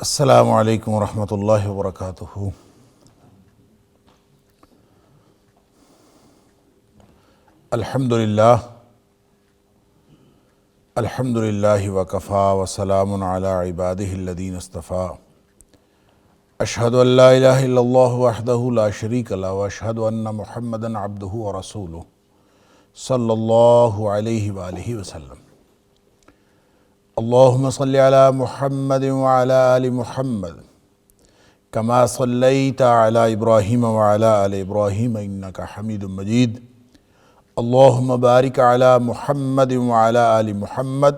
السلام علیکم ورحمۃ اللہ وبرکاتہ۔ الحمدللہ وکفا وسلام علی عبادہ الذین اصطفیٰ۔ اشہد ان لا الہ الا اللہ وحدہ لا شریک لہ واشہد ان محمدا عبدہ ورسولہ صلی اللہ علیہ وآلہ وسلم۔ اللہم صلی علی محمد وعلی آل محمد کما صلیت علی ابراہیم وعلی آل ابراہیم انکا حمید مجید۔ اللہم بارک علی محمد وعلی آل محمد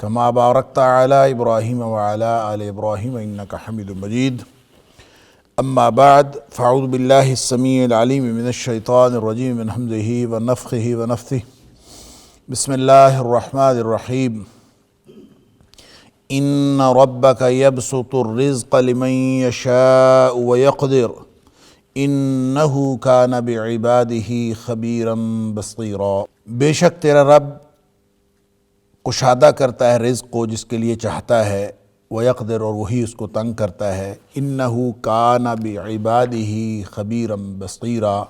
کما بارکت علی ابراہیم وعلی آل ابراہیم انکا حمید مجید۔ اما بعد فاعوذ باللہ السمیع العلیم من الشیطان الرجیم من حمزہ ونفخہ ونفثہ۔ بسم اللہ الرحمن الرحیم۔ ان ربک یبسط الرزق لمن یشاء ویقدر انہ کان بعبادہ خبیرا بصیرا۔ بے شک تیرا رب کشادہ کرتا ہے رزق کو جس کے لیے چاہتا ہے، ویقدر اور وہی اس کو تنگ کرتا ہے۔ انہ کان بعبادہ خبیرا بصیرا،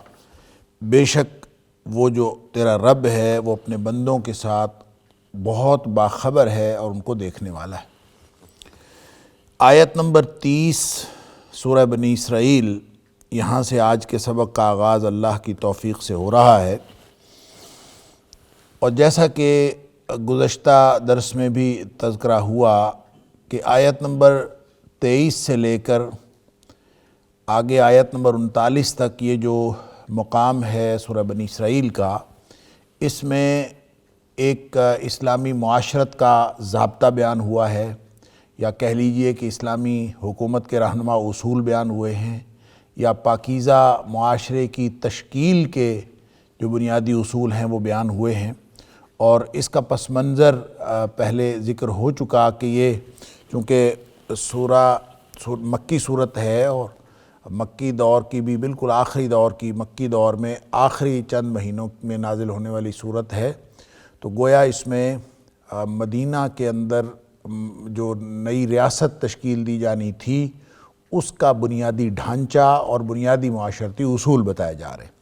بے شک وہ جو تیرا رب ہے وہ اپنے بندوں کے ساتھ بہت باخبر ہے اور ان کو دیکھنے والا ہے۔ آیت نمبر 30 سورہ بنی اسرائیل، یہاں سے آج کے سبق کا آغاز اللہ کی توفیق سے ہو رہا ہے، اور جیسا کہ گزشتہ درس میں بھی تذکرہ ہوا کہ آیت نمبر 23 سے لے کر آگے آیت نمبر 39 تک یہ جو مقام ہے سورہ بنی اسرائیل کا، اس میں ایک اسلامی معاشرت کا ضابطہ بیان ہوا ہے، یا کہہ لیجئے کہ اسلامی حکومت کے رہنما اصول بیان ہوئے ہیں، یا پاکیزہ معاشرے کی تشکیل کے جو بنیادی اصول ہیں وہ بیان ہوئے ہیں۔ اور اس کا پس منظر پہلے ذکر ہو چکا کہ یہ چونکہ مکی صورت ہے اور مکی دور کی بھی بالکل آخری دور کی، مکی دور میں آخری چند مہینوں میں نازل ہونے والی صورت ہے، تو گویا اس میں مدینہ کے اندر جو نئی ریاست تشکیل دی جانی تھی اس کا بنیادی ڈھانچہ اور بنیادی معاشرتی اصول بتائے جا رہے ہیں،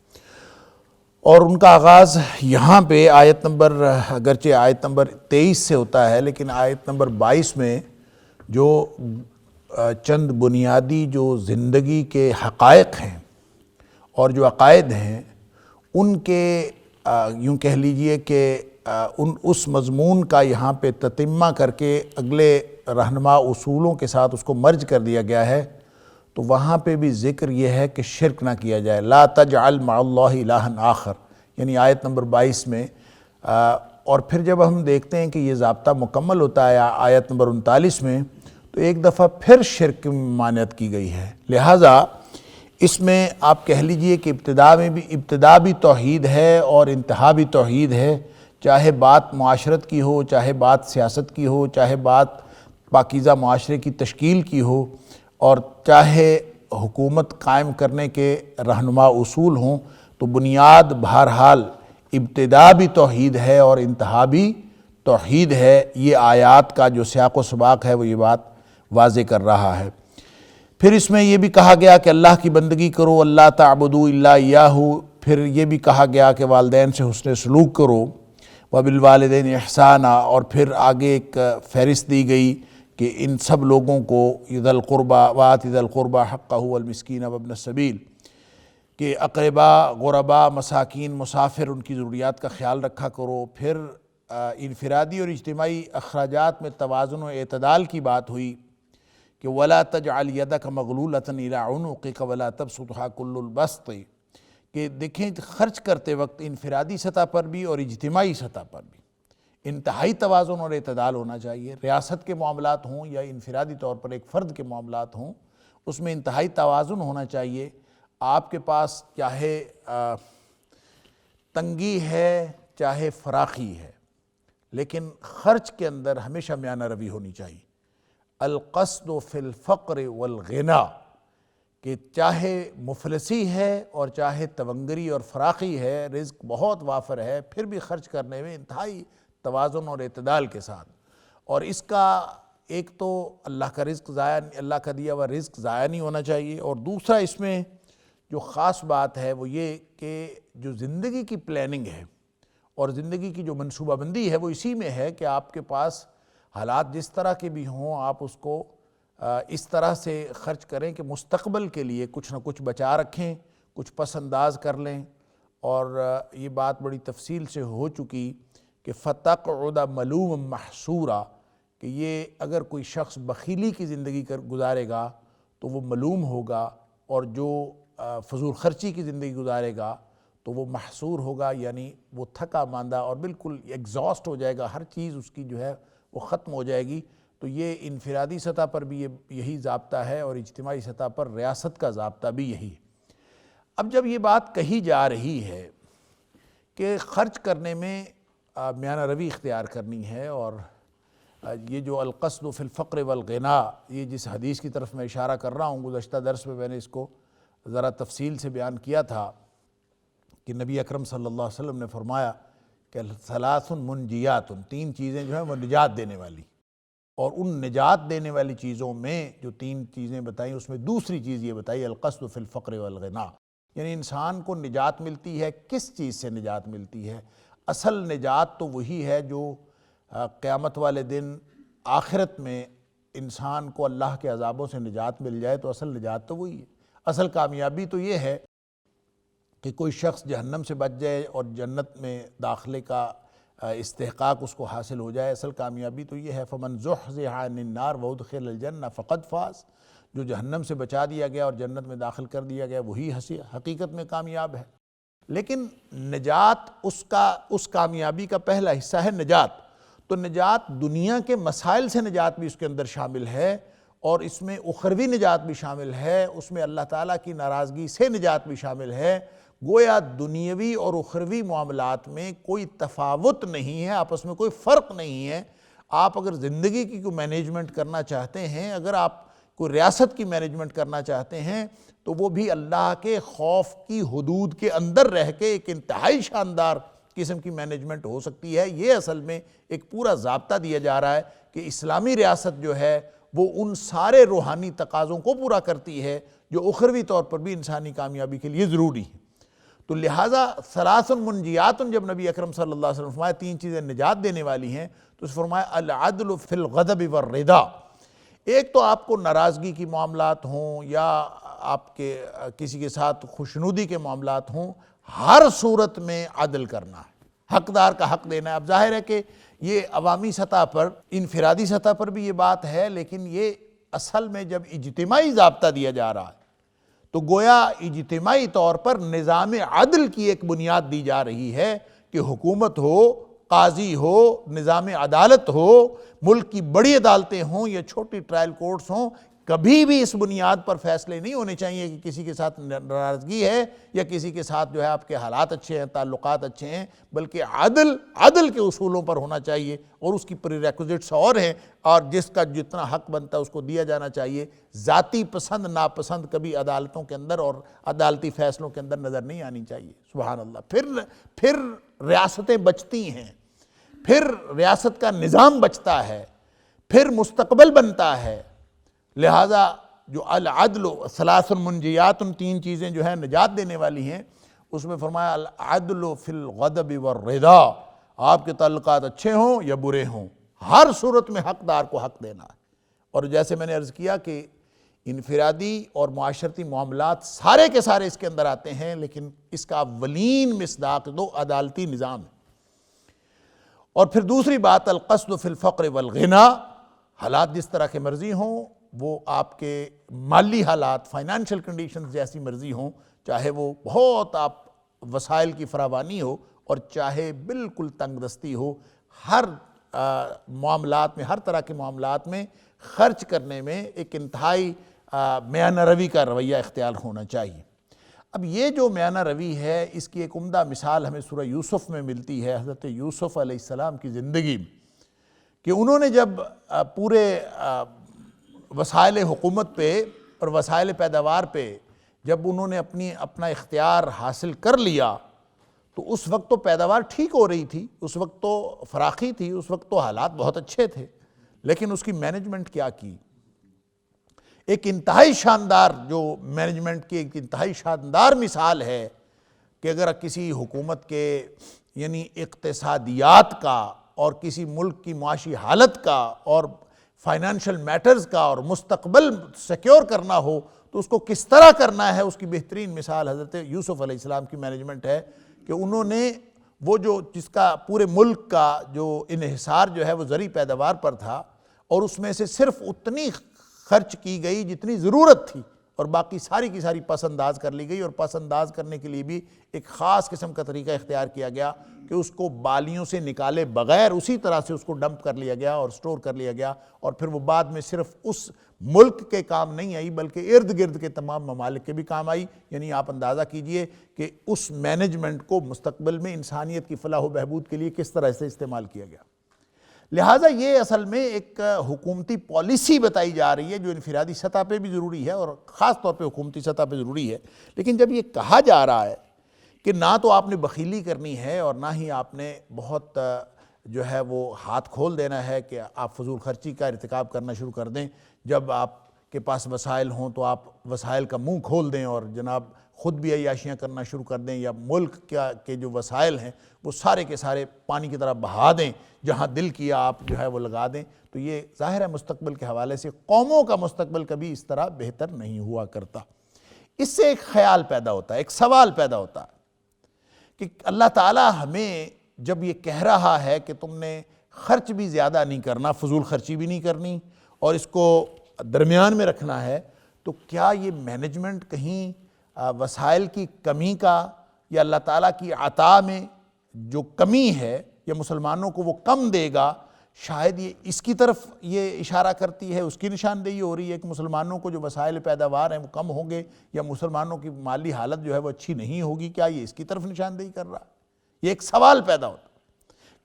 اور ان کا آغاز یہاں پہ آیت نمبر اگرچہ آیت نمبر 23 سے ہوتا ہے، لیکن آیت نمبر 22 میں جو چند بنیادی جو زندگی کے حقائق ہیں اور جو عقائد ہیں ان کے یوں کہہ لیجئے کہ اس مضمون کا یہاں پہ تتمہ کر کے اگلے رہنما اصولوں کے ساتھ اس کو مرج کر دیا گیا ہے، تو وہاں پہ بھی ذکر یہ ہے کہ شرک نہ کیا جائے، لا تجعل مع اللہ الہا آخر، یعنی آیت نمبر 22 میں۔ اور پھر جب ہم دیکھتے ہیں کہ یہ ضابطہ مکمل ہوتا ہے آیت نمبر 39 میں، تو ایک دفعہ پھر شرک کی ممانعت کی گئی ہے۔ لہٰذا اس میں آپ کہہ لیجئے کہ ابتدا بھی توحید ہے اور انتہا بھی توحید ہے، چاہے بات معاشرت کی ہو، چاہے بات سیاست کی ہو، چاہے بات پاکیزہ معاشرے کی تشکیل کی ہو، اور چاہے حکومت قائم کرنے کے رہنما اصول ہوں، تو بنیاد بہرحال ابتدا بھی توحید ہے اور انتہا بھی توحید ہے۔ یہ آیات کا جو سیاق و سباق ہے وہ یہ بات واضح کر رہا ہے۔ پھر اس میں یہ بھی کہا گیا کہ اللہ کی بندگی کرو، اللہ تعبدوا الا ایاہ، پھر یہ بھی کہا گیا کہ والدین سے حسن سلوک کرو، وبالوالدین احسانا، اور پھر آگے ایک فہرست دی گئی کہ ان سب لوگوں کو ذی القربیٰ وآت ذی القربیٰ حقہ والمسکین وابن السبیل، کہ اقربا، غربا، مساکین، مسافر، ان کی ضروریات کا خیال رکھا کرو۔ پھر انفرادی اور اجتماعی اخراجات میں توازن و اعتدال کی بات ہوئی کہ وَلَا تَجْعَلْ يَدَكَ مَغْلُولَةً إِلَىٰ عُنُقِكَ وَلَا تَبْسُطْهَا كُلَّ الْبَسْطِ، کہ دیکھیں خرچ کرتے وقت انفرادی سطح پر بھی اور اجتماعی سطح پر بھی انتہائی توازن اور اعتدال ہونا چاہیے۔ ریاست کے معاملات ہوں یا انفرادی طور پر ایک فرد کے معاملات ہوں، اس میں انتہائی توازن ہونا چاہیے۔ آپ کے پاس چاہے تنگی ہے چاہے فراخی ہے، لیکن خرچ کے اندر ہمیشہ میانہ روی ہونی چاہیے۔ القصد فی الفقر والغنا، کہ چاہے مفلسی ہے اور چاہے تونگری اور فراخی ہے، رزق بہت وافر ہے، پھر بھی خرچ کرنے میں انتہائی توازن اور اعتدال کے ساتھ۔ اور اس کا ایک تو اللہ کا رزق ضائع، اللہ کا دیا ہوا رزق ضائع نہیں ہونا چاہیے، اور دوسرا اس میں جو خاص بات ہے وہ یہ کہ جو زندگی کی پلاننگ ہے اور زندگی کی جو منصوبہ بندی ہے وہ اسی میں ہے کہ آپ کے پاس حالات جس طرح کے بھی ہوں، آپ اس کو اس طرح سے خرچ کریں کہ مستقبل کے لیے کچھ نہ کچھ بچا رکھیں، کچھ پس انداز کر لیں۔ اور یہ بات بڑی تفصیل سے ہو چکی کہ فَتَقْعُدَ مَلُومًا مَحْسُورًا، کہ یہ اگر کوئی شخص بخیلی کی زندگی گزارے گا تو وہ ملوم ہوگا، اور جو فضول خرچی کی زندگی گزارے گا تو وہ محصور ہوگا، یعنی وہ تھکا ماندہ اور بالکل ایگزاسٹ ہو جائے گا، ہر چیز اس کی جو ہے وہ ختم ہو جائے گی۔ تو یہ انفرادی سطح پر بھی یہی ضابطہ ہے، اور اجتماعی سطح پر ریاست کا ضابطہ بھی یہی ہے۔ اب جب یہ بات کہی جا رہی ہے کہ خرچ کرنے میں میانہ روی اختیار کرنی ہے، اور یہ جو القصد فی الفقر والغنا، یہ جس حدیث کی طرف میں اشارہ کر رہا ہوں، گزشتہ درس میں نے اس کو ذرا تفصیل سے بیان کیا تھا کہ نبی اکرم صلی اللہ علیہ وسلم نے فرمایا کہ ثلاث منجیات، تین چیزیں جو ہیں وہ نجات دینے والی، اور ان نجات دینے والی چیزوں میں جو تین چیزیں بتائیں اس میں دوسری چیز یہ بتائی القصد فی الفقر والغنا، یعنی انسان کو نجات ملتی ہے، کس چیز سے نجات ملتی ہے؟ اصل نجات تو وہی ہے جو قیامت والے دن آخرت میں انسان کو اللہ کے عذابوں سے نجات مل جائے، تو اصل نجات تو وہی ہے۔ اصل کامیابی تو یہ ہے کہ کوئی شخص جہنم سے بچ جائے اور جنت میں داخلے کا استحقاق اس کو حاصل ہو جائے۔ اصل کامیابی تو یہ ہے فَمَنْ زُحْزِحَ عَنِ النَّارِ وَأُدْخِلَ الْجَنَّةَ فَقَدْ فَازَ، جو جہنم سے بچا دیا گیا اور جنت میں داخل کر دیا گیا وہی حقیقت میں کامیاب ہے۔ لیکن نجات اس کامیابی کا پہلا حصہ ہے نجات۔ تو نجات دنیا کے مسائل سے نجات بھی اس کے اندر شامل ہے، اور اس میں اخروی نجات بھی شامل ہے، اس میں اللہ تعالیٰ کی ناراضگی سے نجات بھی شامل ہے۔ گویا دنیاوی اور اخروی معاملات میں کوئی تفاوت نہیں ہے، آپس میں کوئی فرق نہیں ہے۔ آپ اگر زندگی کی کوئی مینجمنٹ کرنا چاہتے ہیں، اگر آپ کوئی ریاست کی مینجمنٹ کرنا چاہتے ہیں، تو وہ بھی اللہ کے خوف کی حدود کے اندر رہ کے ایک انتہائی شاندار قسم کی مینجمنٹ ہو سکتی ہے۔ یہ اصل میں ایک پورا ضابطہ دیا جا رہا ہے کہ اسلامی ریاست جو ہے وہ ان سارے روحانی تقاضوں کو پورا کرتی ہے جو اخروی طور پر بھی انسانی کامیابی کے لیے ضروری ہے۔ تو لہٰذا ثلاث منجیات، جب نبی اکرم صلی اللہ علیہ وسلم فرمایا تین چیزیں نجات دینے والی ہیں، تو اس فرمایا العدل فی الغضب والرضا۔ ایک تو آپ کو ناراضگی کی معاملات ہوں یا آپ کے کسی کے ساتھ خوشنودی کے معاملات ہوں، ہر صورت میں عدل کرنا ہے، حقدار کا حق دینا ہے۔ اب ظاہر ہے کہ یہ عوامی سطح پر، انفرادی سطح پر بھی یہ بات ہے، لیکن یہ اصل میں جب اجتماعی ضابطہ دیا جا رہا ہے تو گویا اجتماعی طور پر نظام عدل کی ایک بنیاد دی جا رہی ہے کہ حکومت ہو، قاضی ہو، نظام عدالت ہو، ملک کی بڑی عدالتیں ہوں یا چھوٹی ٹرائل کورٹس ہوں، کبھی بھی اس بنیاد پر فیصلے نہیں ہونے چاہیے کہ کسی کے ساتھ ناراضگی ہے یا کسی کے ساتھ جو ہے آپ کے حالات اچھے ہیں، تعلقات اچھے ہیں، بلکہ عدل کے اصولوں پر ہونا چاہیے، اور اس کی پریریکوزٹس اور ہیں، اور جس کا جتنا حق بنتا ہے اس کو دیا جانا چاہیے۔ ذاتی پسند ناپسند کبھی عدالتوں کے اندر اور عدالتی فیصلوں کے اندر نظر نہیں آنی چاہیے۔ سبحان اللہ۔ پھر ریاستیں بچتی ہیں، پھر ریاست کا نظام بچتا ہے، پھر مستقبل بنتا ہے۔ لہٰذا جو العدل ثلاث منجیات، تین چیزیں جو ہیں نجات دینے والی ہیں، اس میں فرمایا العدل فی الغضب والرضا، آپ کے تعلقات اچھے ہوں یا برے ہوں، ہر صورت میں حقدار کو حق دینا ہے۔ اور جیسے میں نے عرض کیا کہ انفرادی اور معاشرتی معاملات سارے کے سارے اس کے اندر آتے ہیں، لیکن اس کا اولین مصداق دو عدالتی نظام ہے۔ اور پھر دوسری بات القصد فی الفقر والغنا، حالات جس طرح کے مرضی ہوں، وہ آپ کے مالی حالات، فائنانشل کنڈیشنز جیسی مرضی ہوں، چاہے وہ بہت آپ وسائل کی فراوانی ہو اور چاہے بالکل تنگ دستی ہو، ہر معاملات میں، ہر طرح کے معاملات میں خرچ کرنے میں ایک انتہائی میانہ روی کا رویہ اختیار ہونا چاہیے۔ اب یہ جو میانہ روی ہے اس کی ایک عمدہ مثال ہمیں سورہ یوسف میں ملتی ہے، حضرت یوسف علیہ السلام کی زندگی میں، کہ انہوں نے جب پورے وسائل حکومت پہ اور وسائل پیداوار پہ جب انہوں نے اپنا اختیار حاصل کر لیا تو اس وقت تو پیداوار ٹھیک ہو رہی تھی، اس وقت تو فراخی تھی، اس وقت تو حالات بہت اچھے تھے، لیکن اس کی مینجمنٹ کیا کی؟ ایک انتہائی شاندار جو مینجمنٹ کی ایک انتہائی شاندار مثال ہے کہ اگر کسی حکومت کے یعنی اقتصادیات کا اور کسی ملک کی معاشی حالت کا اور فائنانشل میٹرز کا اور مستقبل سیکیور کرنا ہو تو اس کو کس طرح کرنا ہے، اس کی بہترین مثال حضرت یوسف علیہ السلام کی مینجمنٹ ہے کہ انہوں نے وہ جو جس کا پورے ملک کا جو انحصار جو ہے وہ زرعی پیداوار پر تھا، اور اس میں سے صرف اتنی خرچ کی گئی جتنی ضرورت تھی اور باقی ساری کی ساری پس انداز کر لی گئی، اور پس انداز کرنے کے لیے بھی ایک خاص قسم کا طریقہ اختیار کیا گیا کہ اس کو بالیوں سے نکالے بغیر اسی طرح سے اس کو ڈمپ کر لیا گیا اور سٹور کر لیا گیا، اور پھر وہ بعد میں صرف اس ملک کے کام نہیں آئی بلکہ ارد گرد کے تمام ممالک کے بھی کام آئی۔ یعنی آپ اندازہ کیجئے کہ اس مینجمنٹ کو مستقبل میں انسانیت کی فلاح و بہبود کے لیے کس طرح سے استعمال کیا گیا۔ لہٰذا یہ اصل میں ایک حکومتی پالیسی بتائی جا رہی ہے جو انفرادی سطح پہ بھی ضروری ہے اور خاص طور پہ حکومتی سطح پہ ضروری ہے، لیکن جب یہ کہا جا رہا ہے کہ نہ تو آپ نے بخیلی کرنی ہے اور نہ ہی آپ نے بہت جو ہے وہ ہاتھ کھول دینا ہے کہ آپ فضول خرچی کا ارتکاب کرنا شروع کر دیں، جب آپ کے پاس وسائل ہوں تو آپ وسائل کا منہ کھول دیں اور جناب خود بھی عیاشیاں کرنا شروع کر دیں، یا ملک کے جو وسائل ہیں وہ سارے کے سارے پانی کی طرح بہا دیں، جہاں دل کیا آپ جو ہے وہ لگا دیں، تو یہ ظاہر ہے مستقبل کے حوالے سے قوموں کا مستقبل کبھی اس طرح بہتر نہیں ہوا کرتا۔ اس سے ایک خیال پیدا ہوتا ہے، ایک سوال پیدا ہوتا ہے کہ اللہ تعالیٰ ہمیں جب یہ کہہ رہا ہے کہ تم نے خرچ بھی زیادہ نہیں کرنا، فضول خرچی بھی نہیں کرنی اور اس کو درمیان میں رکھنا ہے، تو کیا یہ مینجمنٹ کہیں وسائل کی کمی کا یا اللہ تعالیٰ کی عطا میں جو کمی ہے یا مسلمانوں کو وہ کم دے گا، شاید یہ اس کی طرف یہ اشارہ کرتی ہے، اس کی نشاندہی ہو رہی ہے کہ مسلمانوں کو جو وسائل پیداوار ہیں وہ کم ہوں گے یا مسلمانوں کی مالی حالت جو ہے وہ اچھی نہیں ہوگی؟ کیا یہ اس کی طرف نشاندہی کر رہا ہے؟ یہ ایک سوال پیدا ہوتا ہے۔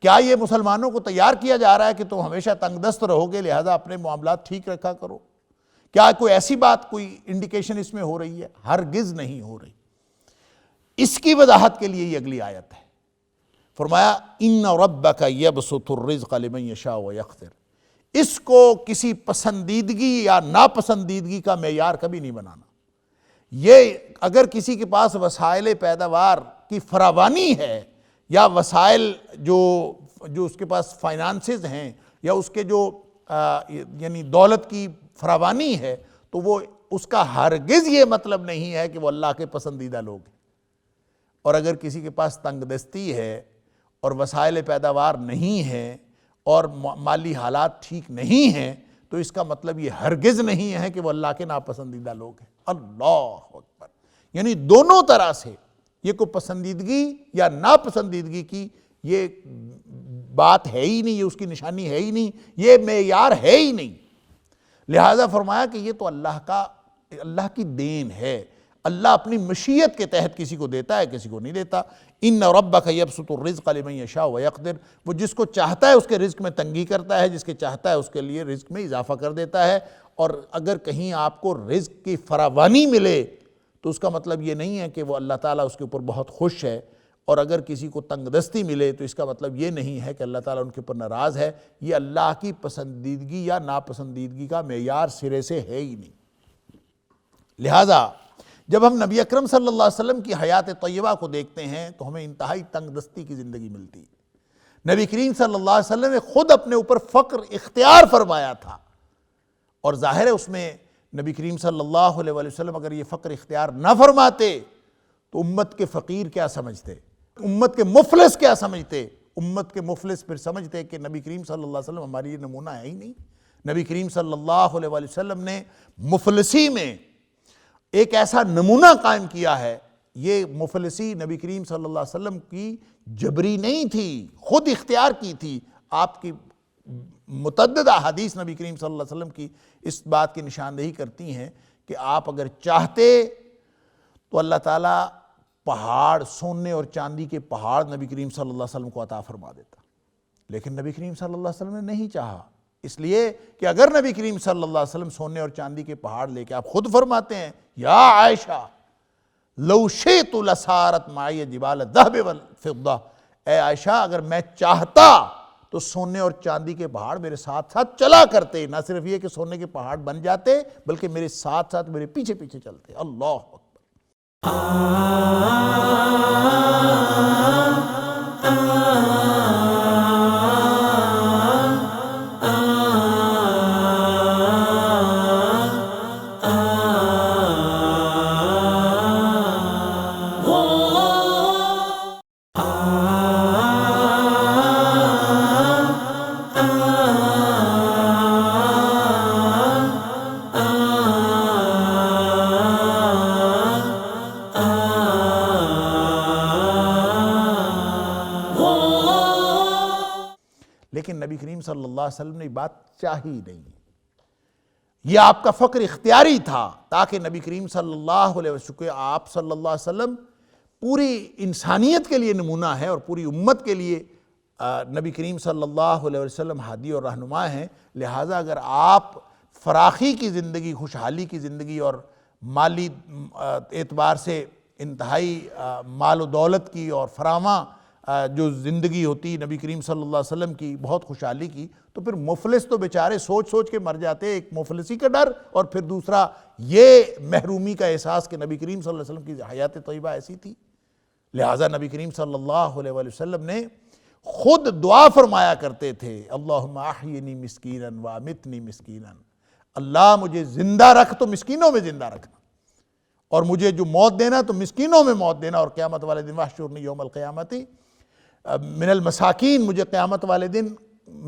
کیا یہ مسلمانوں کو تیار کیا جا رہا ہے کہ تم ہمیشہ تنگ دست رہو گے لہذا اپنے معاملات ٹھیک رکھا کرو؟ کیا کوئی ایسی بات، کوئی انڈیکیشن اس میں ہو رہی ہے؟ ہرگز نہیں ہو رہی۔ اس کی وضاحت کے لیے یہ اگلی آیت ہے، فرمایا ان ربک یبسط الرزق لمن یشاء ویقدر۔ اس کو کسی پسندیدگی یا ناپسندیدگی کا معیار کبھی نہیں بنانا۔ یہ اگر کسی کے پاس وسائل پیداوار کی فراوانی ہے یا وسائل جو اس کے پاس فائنانسز ہیں یا اس کے جو یعنی دولت کی فراوانی ہے، تو وہ اس کا ہرگز یہ مطلب نہیں ہے کہ وہ اللہ کے پسندیدہ لوگ ہیں۔ اور اگر کسی کے پاس تنگ دستی ہے اور وسائل پیداوار نہیں ہیں اور مالی حالات ٹھیک نہیں ہیں، تو اس کا مطلب یہ ہرگز نہیں ہے کہ وہ اللہ کے ناپسندیدہ لوگ ہیں۔ اللہ اکبر! یعنی دونوں طرح سے یہ کوئی پسندیدگی یا ناپسندیدگی کی یہ بات ہے ہی نہیں، یہ اس کی نشانی ہے ہی نہیں، یہ معیار ہے ہی نہیں۔ لہذا فرمایا کہ یہ تو اللہ کی دین ہے، اللہ اپنی مشیت کے تحت کسی کو دیتا ہے، کسی کو نہیں دیتا۔ ان ربک یبسط الرزق لمن یشاء ویقدر، وہ جس کو چاہتا ہے اس کے رزق میں تنگی کرتا ہے، جس کے چاہتا ہے اس کے لیے رزق میں اضافہ کر دیتا ہے۔ اور اگر کہیں آپ کو رزق کی فراوانی ملے تو اس کا مطلب یہ نہیں ہے کہ وہ اللہ تعالیٰ اس کے اوپر بہت خوش ہے، اور اگر کسی کو تنگ دستی ملے تو اس کا مطلب یہ نہیں ہے کہ اللہ تعالیٰ ان کے اوپر ناراض ہے۔ یہ اللہ کی پسندیدگی یا ناپسندیدگی کا معیار سرے سے ہے ہی نہیں۔ لہٰذا جب ہم نبی اکرم صلی اللہ علیہ وسلم کی حیات طیبہ کو دیکھتے ہیں تو ہمیں انتہائی تنگ دستی کی زندگی ملتی ہے۔ نبی کریم صلی اللہ علیہ وسلم نے خود اپنے اوپر فقر اختیار فرمایا تھا، اور ظاہر ہے اس میں نبی کریم صلی اللہ علیہ وسلم اگر یہ فقر اختیار نہ فرماتے تو امت کے فقیر کیا سمجھتے، امت کے مفلس کیا سمجھتے؟ امت کے مفلس پھر سمجھتے کہ نبی کریم صلی اللہ علیہ وسلم ہماری یہ نمونہ ہے ہی نہیں۔ نبی کریم صلی اللہ علیہ وسلم نے مفلسی میں ایک ایسا نمونہ قائم کیا ہے۔ یہ مفلسی نبی کریم صلی اللہ علیہ وسلم کی جبری نہیں تھی، خود اختیار کی تھی۔ آپ کی متعدد احادیث نبی کریم صلی اللہ علیہ وسلم کی اس بات کی نشاندہی کرتی ہیں کہ آپ اگر چاہتے تو اللہ تعالیٰ پہاڑ، سونے اور چاندی کے پہاڑ نبی کریم صلی اللہ علیہ وسلم کو عطا فرما دیتا، لیکن نبی کریم صلی اللہ علیہ وسلم نے نہیں چاہا، اس لیے کہ اگر نبی کریم صلی اللہ علیہ وسلم سونے اور چاندی کے پہاڑ لے کے، آپ خود فرماتے ہیں یا عائشہ لو شئت لصارت معی جبال الذهب والفضہ، اے عائشہ اگر میں چاہتا تو سونے اور چاندی کے پہاڑ میرے ساتھ ساتھ چلا کرتے، نہ صرف یہ کہ سونے کے پہاڑ بن جاتے بلکہ میرے ساتھ ساتھ میرے پیچھے پیچھے چلتے۔ اللہ اکبر۔ لیکن نبی کریم صلی اللہ علیہ وسلم نے بات چاہی نہیں، یہ آپ کا فقر اختیاری تھا تاکہ نبی کریم صلی اللہ علیہ وسلم، کہ آپ صلی اللہ علیہ وسلم پوری انسانیت کے لیے نمونہ ہے اور پوری امت کے لیے نبی کریم صلی اللہ علیہ وسلم ہادی اور رہنما ہیں، لہٰذا اگر آپ فراخی کی زندگی، خوشحالی کی زندگی اور مالی اعتبار سے انتہائی مال و دولت کی اور فراواں جو زندگی ہوتی نبی کریم صلی اللہ علیہ وسلم کی، بہت خوشحالی کی، تو پھر مفلس تو بیچارے سوچ سوچ کے مر جاتے، ایک مفلسی کا ڈر اور پھر دوسرا یہ محرومی کا احساس کہ نبی کریم صلی اللہ علیہ وسلم کی حیات طیبہ ایسی تھی۔ لہٰذا نبی کریم صلی اللہ علیہ وسلم نے خود دعا فرمایا کرتے تھے، اللہم احیینی مسکینا وامتنی مسکینا، اللہ مجھے زندہ رکھ تو مسکینوں میں زندہ رکھنا، اور مجھے جو موت دینا تو مسکینوں میں موت دینا، اور قیامت والے دن واحشرنی یوم القیامت من المساکین، مجھے قیامت والے دن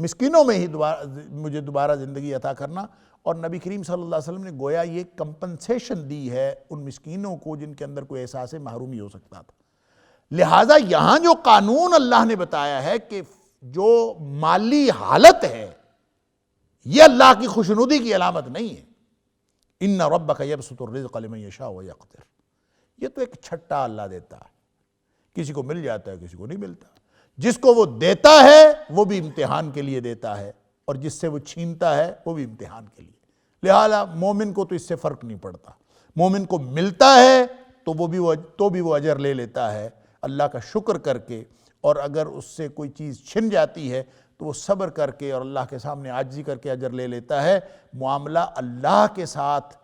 مسکینوں میں ہی مجھے دوبارہ زندگی عطا کرنا۔ اور نبی کریم صلی اللہ علیہ وسلم نے گویا یہ کمپنسیشن دی ہے ان مسکینوں کو جن کے اندر کوئی احساس محرومی ہو سکتا تھا۔ لہٰذا یہاں جو قانون اللہ نے بتایا ہے کہ جو مالی حالت ہے یہ اللہ کی خوشنودی کی علامت نہیں ہے، ان ربک یبسط الرزق لمن یشاء ویقدر، یہ تو ایک چھٹا اللہ دیتا ہے، کسی کو مل جاتا ہے کسی کو نہیں ملتا، جس کو وہ دیتا ہے وہ بھی امتحان کے لیے دیتا ہے، اور جس سے وہ چھینتا ہے وہ بھی امتحان کے لیے۔ لہٰذا مومن کو تو اس سے فرق نہیں پڑتا، مومن کو ملتا ہے تو بھی وہ اجر لے لیتا ہے اللہ کا شکر کر کے، اور اگر اس سے کوئی چیز چھن جاتی ہے تو وہ صبر کر کے اور اللہ کے سامنے عاجزی کر کے اجر لے لیتا ہے۔ معاملہ اللہ کے ساتھ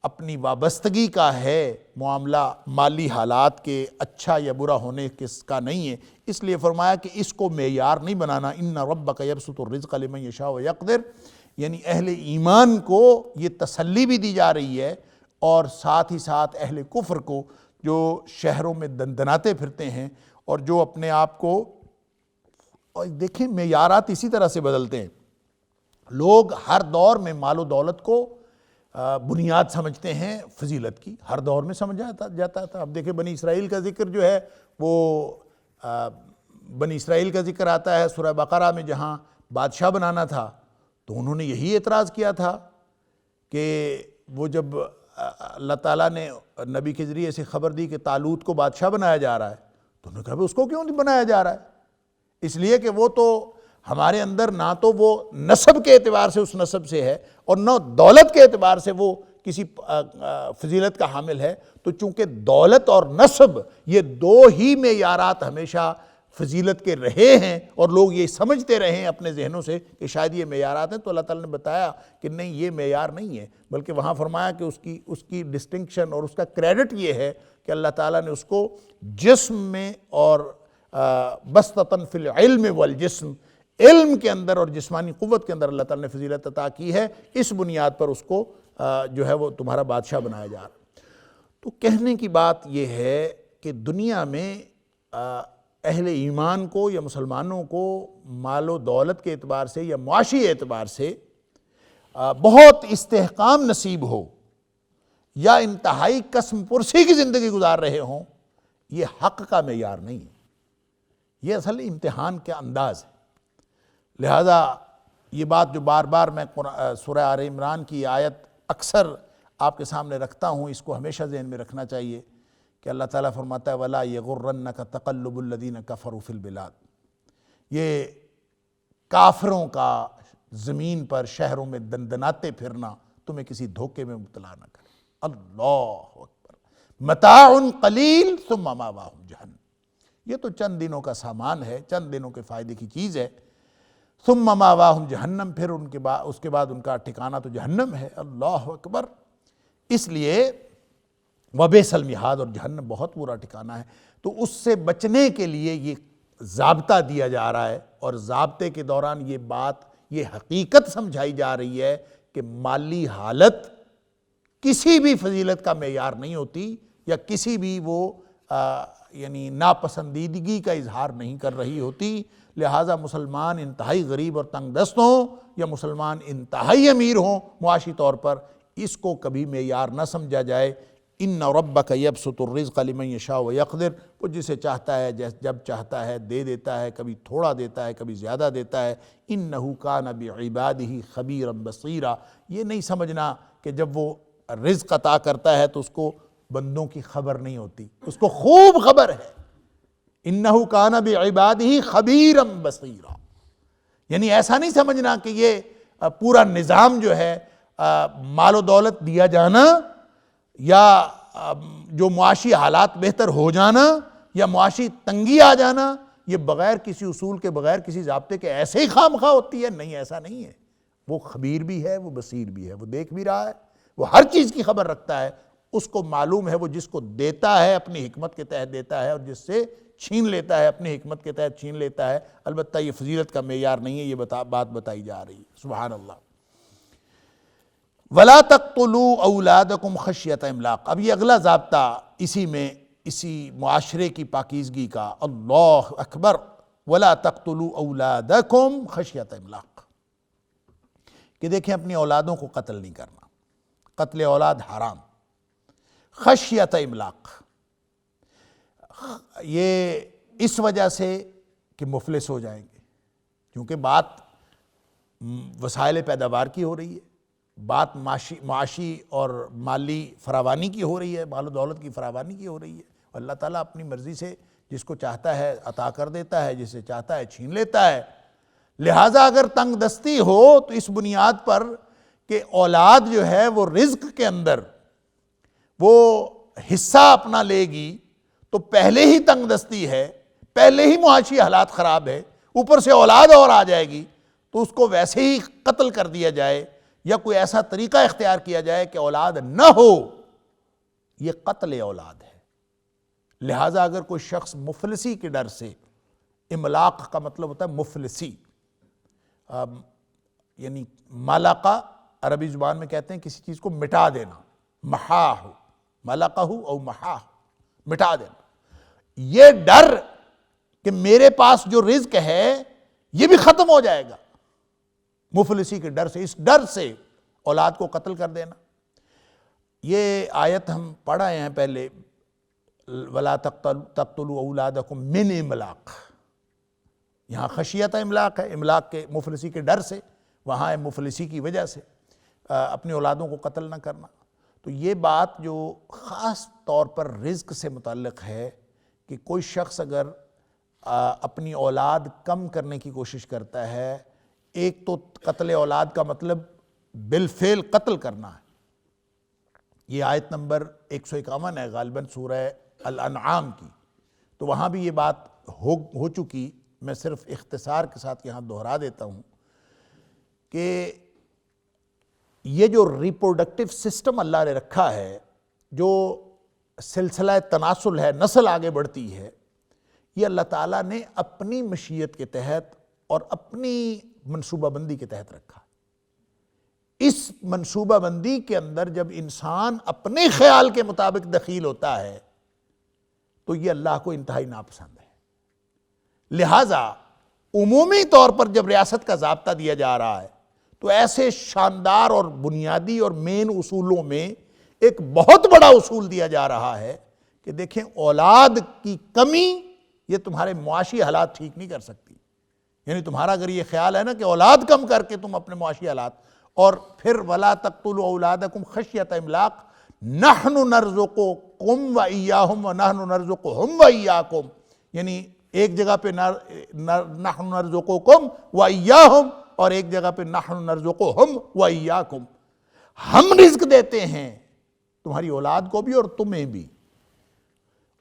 اپنی وابستگی کا ہے، معاملہ مالی حالات کے اچھا یا برا ہونے کا نہیں ہے، اس لیے فرمایا کہ اس کو معیار نہیں بنانا۔ ان ربک یبسط الرزق لمن یشاء ویقدر، یعنی اہل ایمان کو یہ تسلی بھی دی جا رہی ہے، اور ساتھ ہی ساتھ اہل کفر کو جو شہروں میں دندناتے پھرتے ہیں اور جو اپنے آپ کو، اور دیکھیں معیارات اسی طرح سے بدلتے ہیں، لوگ ہر دور میں مال و دولت کو بنیاد سمجھتے ہیں فضیلت کی، ہر دور میں سمجھا جاتا تھا۔ اب دیکھیں بنی اسرائیل کا ذکر جو ہے وہ بنی اسرائیل کا ذکر آتا ہے سورہ بقرہ میں، جہاں بادشاہ بنانا تھا تو انہوں نے یہی اعتراض کیا تھا کہ وہ جب اللہ تعالیٰ نے نبی کے ذریعے سے خبر دی کہ طالوت کو بادشاہ بنایا جا رہا ہے، تو انہوں نے کہا اس کو کیوں نہیں بنایا جا رہا ہے؟ اس لیے کہ وہ تو ہمارے اندر نہ تو وہ نسب کے اعتبار سے اس نسب سے ہے اور نہ دولت کے اعتبار سے وہ کسی فضیلت کا حامل ہے، تو چونکہ دولت اور نسب یہ دو ہی معیارات ہمیشہ فضیلت کے رہے ہیں اور لوگ یہ سمجھتے رہے ہیں اپنے ذہنوں سے کہ شاید یہ معیارات ہیں، تو اللہ تعالیٰ نے بتایا کہ نہیں، یہ معیار نہیں ہے، بلکہ وہاں فرمایا کہ اس کی ڈسٹنکشن اور اس کا کریڈٹ یہ ہے کہ اللہ تعالیٰ نے اس کو جسم میں اور بسطۃً فی العلم والجسم، علم کے اندر اور جسمانی قوت کے اندر اللہ تعالیٰ نے فضیلت عطا کی ہے، اس بنیاد پر اس کو جو ہے وہ تمہارا بادشاہ بنایا جا رہا۔ تو کہنے کی بات یہ ہے کہ دنیا میں اہل ایمان کو یا مسلمانوں کو مال و دولت کے اعتبار سے یا معاشی اعتبار سے بہت استحکام نصیب ہو یا انتہائی قسم پرسی کی زندگی گزار رہے ہوں، یہ حق کا معیار نہیں ہے، یہ اصل امتحان کا انداز ہے۔ لہذا یہ بات جو بار بار میں سورہ آل عمران کی آیت اکثر آپ کے سامنے رکھتا ہوں، اس کو ہمیشہ ذہن میں رکھنا چاہیے کہ اللہ تعالیٰ فرماتا ہے وَلَا يَغُرَّنَّكَ تَقَلُّبُ الَّذِينَ كَفَرُوا فِي الْبِلَادِ، یہ کافروں کا زمین پر شہروں میں دندناتے پھرنا تمہیں کسی دھوکے میں مبتلا نہ کرے۔ اللہ اکبر، متاع قلیل ثم مأواہم جہنم، یہ تو چند دنوں کا سامان ہے، چند دنوں کے فائدے کی چیز ہے۔ ثم مأواہم جہنم، پھر اس کے بعد ان کا ٹھکانہ تو جہنم ہے۔ اللہ اکبر، اس لیے وبئس المہاد، اور جہنم بہت برا ٹھکانہ ہے۔ تو اس سے بچنے کے لیے یہ ضابطہ دیا جا رہا ہے، اور ضابطے کے دوران یہ بات، یہ حقیقت سمجھائی جا رہی ہے کہ مالی حالت کسی بھی فضیلت کا معیار نہیں ہوتی، یا کسی بھی وہ یعنی ناپسندیدگی کا اظہار نہیں کر رہی ہوتی۔ لہٰذا مسلمان انتہائی غریب اور تنگ دست ہوں یا مسلمان انتہائی امیر ہوں معاشی طور پر، اس کو کبھی معیار نہ سمجھا جائے۔ ان ربک یبسط الرزق لمن یشاء ویقدر، وہ جسے چاہتا ہے جب چاہتا ہے دے دیتا ہے، کبھی تھوڑا دیتا ہے کبھی زیادہ دیتا ہے۔ انہ کان بعبادہ خبیرا بصیرا، یہ نہیں سمجھنا کہ جب وہ رزق عطا کرتا ہے تو اس کو بندوں کی خبر نہیں ہوتی، اس کو خوب خبر ہے۔ انہ کان بعبادہ خبیرا بصیرا، یعنی ایسا نہیں سمجھنا کہ یہ پورا نظام جو ہے مال و دولت دیا جانا، یا جو معاشی حالات بہتر ہو جانا، یا معاشی تنگی آ جانا، یہ بغیر کسی اصول کے، بغیر کسی ضابطے کے ایسے ہی خواہ مخواہ ہوتی ہے۔ نہیں، ایسا نہیں ہے، وہ خبیر بھی ہے، وہ بصیر بھی ہے، وہ دیکھ بھی رہا ہے، وہ ہر چیز کی خبر رکھتا ہے۔ اس کو معلوم ہے وہ جس کو دیتا ہے اپنی حکمت کے تحت دیتا ہے، اور جس سے چھین لیتا ہے اپنی حکمت کے تحت چھین لیتا ہے۔ البتہ یہ فضیلت کا معیار نہیں ہے، یہ بات بتائی جا رہی ہے۔ سبحان اللہ۔ وَلَا تَقْتُلُوا أَوْلَادَكُمْ خَشْيَةَ إِمْلَاقٍ، اب یہ اگلا ضابطہ اسی معاشرے کی پاکیزگی کا۔ اللہ اکبر، وَلَا تَقْتُلُوا أَوْلَادَكُمْ خَشْيَةَ إِمْلَاقٍ، کہ دیکھیں اپنی اولادوں کو قتل نہیں کرنا، قتل اولاد حرام۔ خشیت املاق، یہ اس وجہ سے کہ مفلس ہو جائیں گے، کیونکہ بات وسائل پیداوار کی ہو رہی ہے، بات معاشی اور مالی فراوانی کی ہو رہی ہے، مال و دولت کی فراوانی کی ہو رہی ہے۔ اللہ تعالیٰ اپنی مرضی سے جس کو چاہتا ہے عطا کر دیتا ہے، جسے چاہتا ہے چھین لیتا ہے۔ لہٰذا اگر تنگ دستی ہو تو اس بنیاد پر کہ اولاد جو ہے وہ رزق کے اندر وہ حصہ اپنا لے گی، تو پہلے ہی تنگ دستی ہے، پہلے ہی معاشی حالات خراب ہے، اوپر سے اولاد اور آ جائے گی، تو اس کو ویسے ہی قتل کر دیا جائے، یا کوئی ایسا طریقہ اختیار کیا جائے کہ اولاد نہ ہو، یہ قتل اولاد ہے۔ لہٰذا اگر کوئی شخص مفلسی کے ڈر سے، املاق کا مطلب ہوتا ہے مفلسی، یعنی ملقہ عربی زبان میں کہتے ہیں کسی چیز کو مٹا دینا، محاہ، ملقہ او محاہ، مٹا دینا۔ یہ ڈر کہ میرے پاس جو رزق ہے یہ بھی ختم ہو جائے گا، مفلسی کے ڈر سے، اس ڈر سے اولاد کو قتل کر دینا۔ یہ آیت ہم پڑھ آئے ہیں پہلے، وَلَا تَقْتُلُوا أَوْلَادَكُمْ مِنْ إِمْلَاقٍ، یہاں خشیت املاق ہے، املاق کے مفلسی کے ڈر سے، وہاں ہے مفلسی کی وجہ سے اپنی اولادوں کو قتل نہ کرنا۔ تو یہ بات جو خاص طور پر رزق سے متعلق ہے کہ کوئی شخص اگر اپنی اولاد کم کرنے کی کوشش کرتا ہے، ایک تو قتل اولاد کا مطلب بالفعل قتل کرنا ہے، یہ آیت نمبر 151 ہے غالباً سورہ الانعام کی، تو وہاں بھی یہ بات ہو چکی، میں صرف اختصار کے ساتھ یہاں دہرا دیتا ہوں کہ یہ جو ریپروڈکٹیو سسٹم اللہ نے رکھا ہے، جو سلسلہ تناسل ہے، نسل آگے بڑھتی ہے، یہ اللہ تعالیٰ نے اپنی مشیت کے تحت اور اپنی منصوبہ بندی کے تحت رکھا۔ اس منصوبہ بندی کے اندر جب انسان اپنے خیال کے مطابق دخیل ہوتا ہے تو یہ اللہ کو انتہائی ناپسند ہے۔ لہٰذا عمومی طور پر جب ریاست کا ضابطہ دیا جا رہا ہے تو ایسے شاندار اور بنیادی اور مین اصولوں میں ایک بہت بڑا اصول دیا جا رہا ہے کہ دیکھیں اولاد کی کمی یہ تمہارے معاشی حالات ٹھیک نہیں کر سکتی۔ یعنی تمہارا اگر یہ خیال ہے نا کہ اولاد کم کر کے تم اپنے معاشی حالات، اور پھر وَلَا تَقْتُلُوا أَوْلَادَكُمْ خَشْيَةَ إِمْلَاقٍ، نحن نرزقکم و ایاہم و نحن نرزقہم و ایاکم، یعنی ایک جگہ پہ نحن نرزقکم و ایاہم اور ایک جگہ پہ نحن نرزقہم و ایاکم، ہم رزق دیتے ہیں تمہاری اولاد کو بھی اور تمہیں بھی۔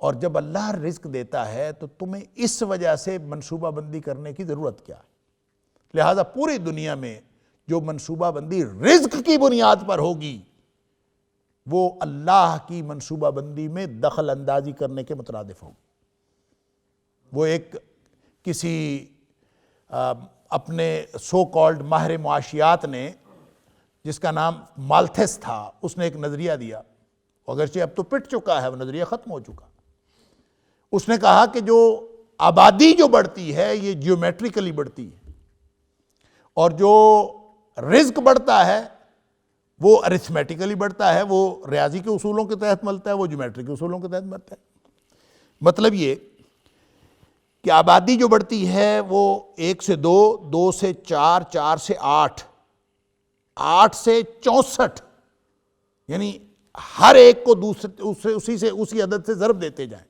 اور جب اللہ رزق دیتا ہے تو تمہیں اس وجہ سے منصوبہ بندی کرنے کی ضرورت کیا ہے؟ لہٰذا پوری دنیا میں جو منصوبہ بندی رزق کی بنیاد پر ہوگی وہ اللہ کی منصوبہ بندی میں دخل اندازی کرنے کے مترادف ہوگی۔ وہ ایک کسی اپنے سو کالڈ ماہر معاشیات نے، جس کا نام مالتھس تھا، اس نے ایک نظریہ دیا، اگرچہ اب تو پٹ چکا ہے، وہ نظریہ ختم ہو چکا۔ اس نے کہا کہ جو آبادی جو بڑھتی ہے یہ جیومیٹریکلی بڑھتی ہے، اور جو رزق بڑھتا ہے وہ ارتھمیٹیکلی بڑھتا ہے، وہ ریاضی کے اصولوں کے تحت ملتا ہے، وہ جیومیٹری کے اصولوں کے تحت ملتا ہے۔ مطلب یہ کہ آبادی جو بڑھتی ہے وہ 1 سے 2، 2 سے 4، 4 سے 8، 8 سے 64، یعنی ہر ایک کو اسی عدد سے ضرب دیتے جائیں،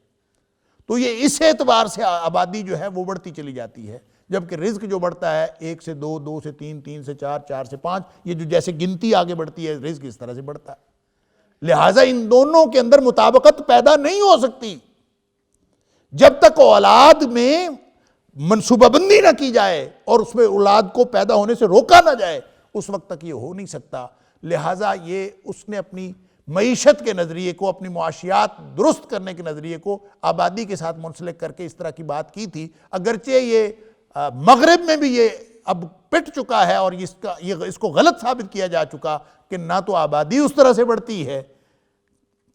تو یہ اس اعتبار سے آبادی جو ہے وہ بڑھتی چلی جاتی ہے، جبکہ رزق جو بڑھتا ہے 1 سے 2، 2 سے 3، 3 سے 4، 4 سے 5، یہ جو جیسے گنتی آگے بڑھتی ہے رزق اس طرح سے بڑھتا ہے۔ لہٰذا ان دونوں کے اندر مطابقت پیدا نہیں ہو سکتی جب تک اولاد میں منصوبہ بندی نہ کی جائے اور اس میں اولاد کو پیدا ہونے سے روکا نہ جائے، اس وقت تک یہ ہو نہیں سکتا۔ لہٰذا یہ اس نے اپنی معیشت کے نظریے کو، اپنی معاشیات درست کرنے کے نظریے کو آبادی کے ساتھ منسلک کر کے اس طرح کی بات کی تھی، اگرچہ یہ مغرب میں بھی یہ اب پٹ چکا ہے اور اس کو غلط ثابت کیا جا چکا کہ نہ تو آبادی اس طرح سے بڑھتی ہے